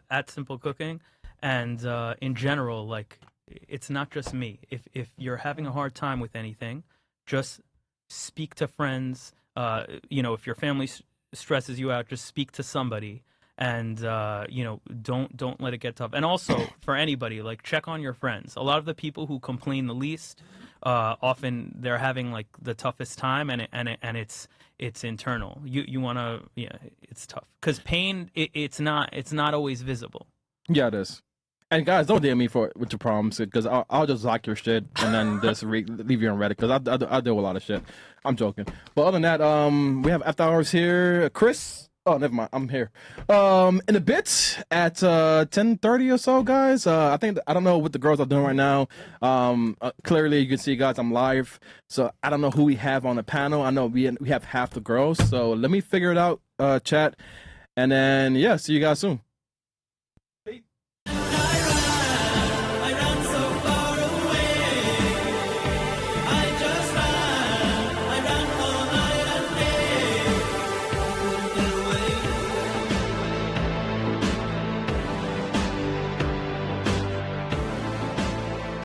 at Simple Cooking, and in general, like, it's not just me. If you're having a hard time with anything, just speak to friends. You know, if your family stresses you out, just speak to somebody, and you know, don't let it get tough. And also for anybody, like, check on your friends. A lot of the people who complain the least, often they're having like the toughest time, and it's internal. You want to, yeah, it's tough because pain, it's not always visible. Yeah, it is. And guys, don't DM me with your problems, because I'll just lock your shit and then just leave you on Reddit, because I deal with a lot of shit. I'm joking. But other than that, we have After Hours here. Chris. Oh, never mind. I'm here. In a bit at 10:30 or so, guys. I don't know what the girls are doing right now. Clearly, you can see, guys, I'm live. So I don't know who we have on the panel. I know we have half the girls. So let me figure it out, chat. And then, yeah, see you guys soon.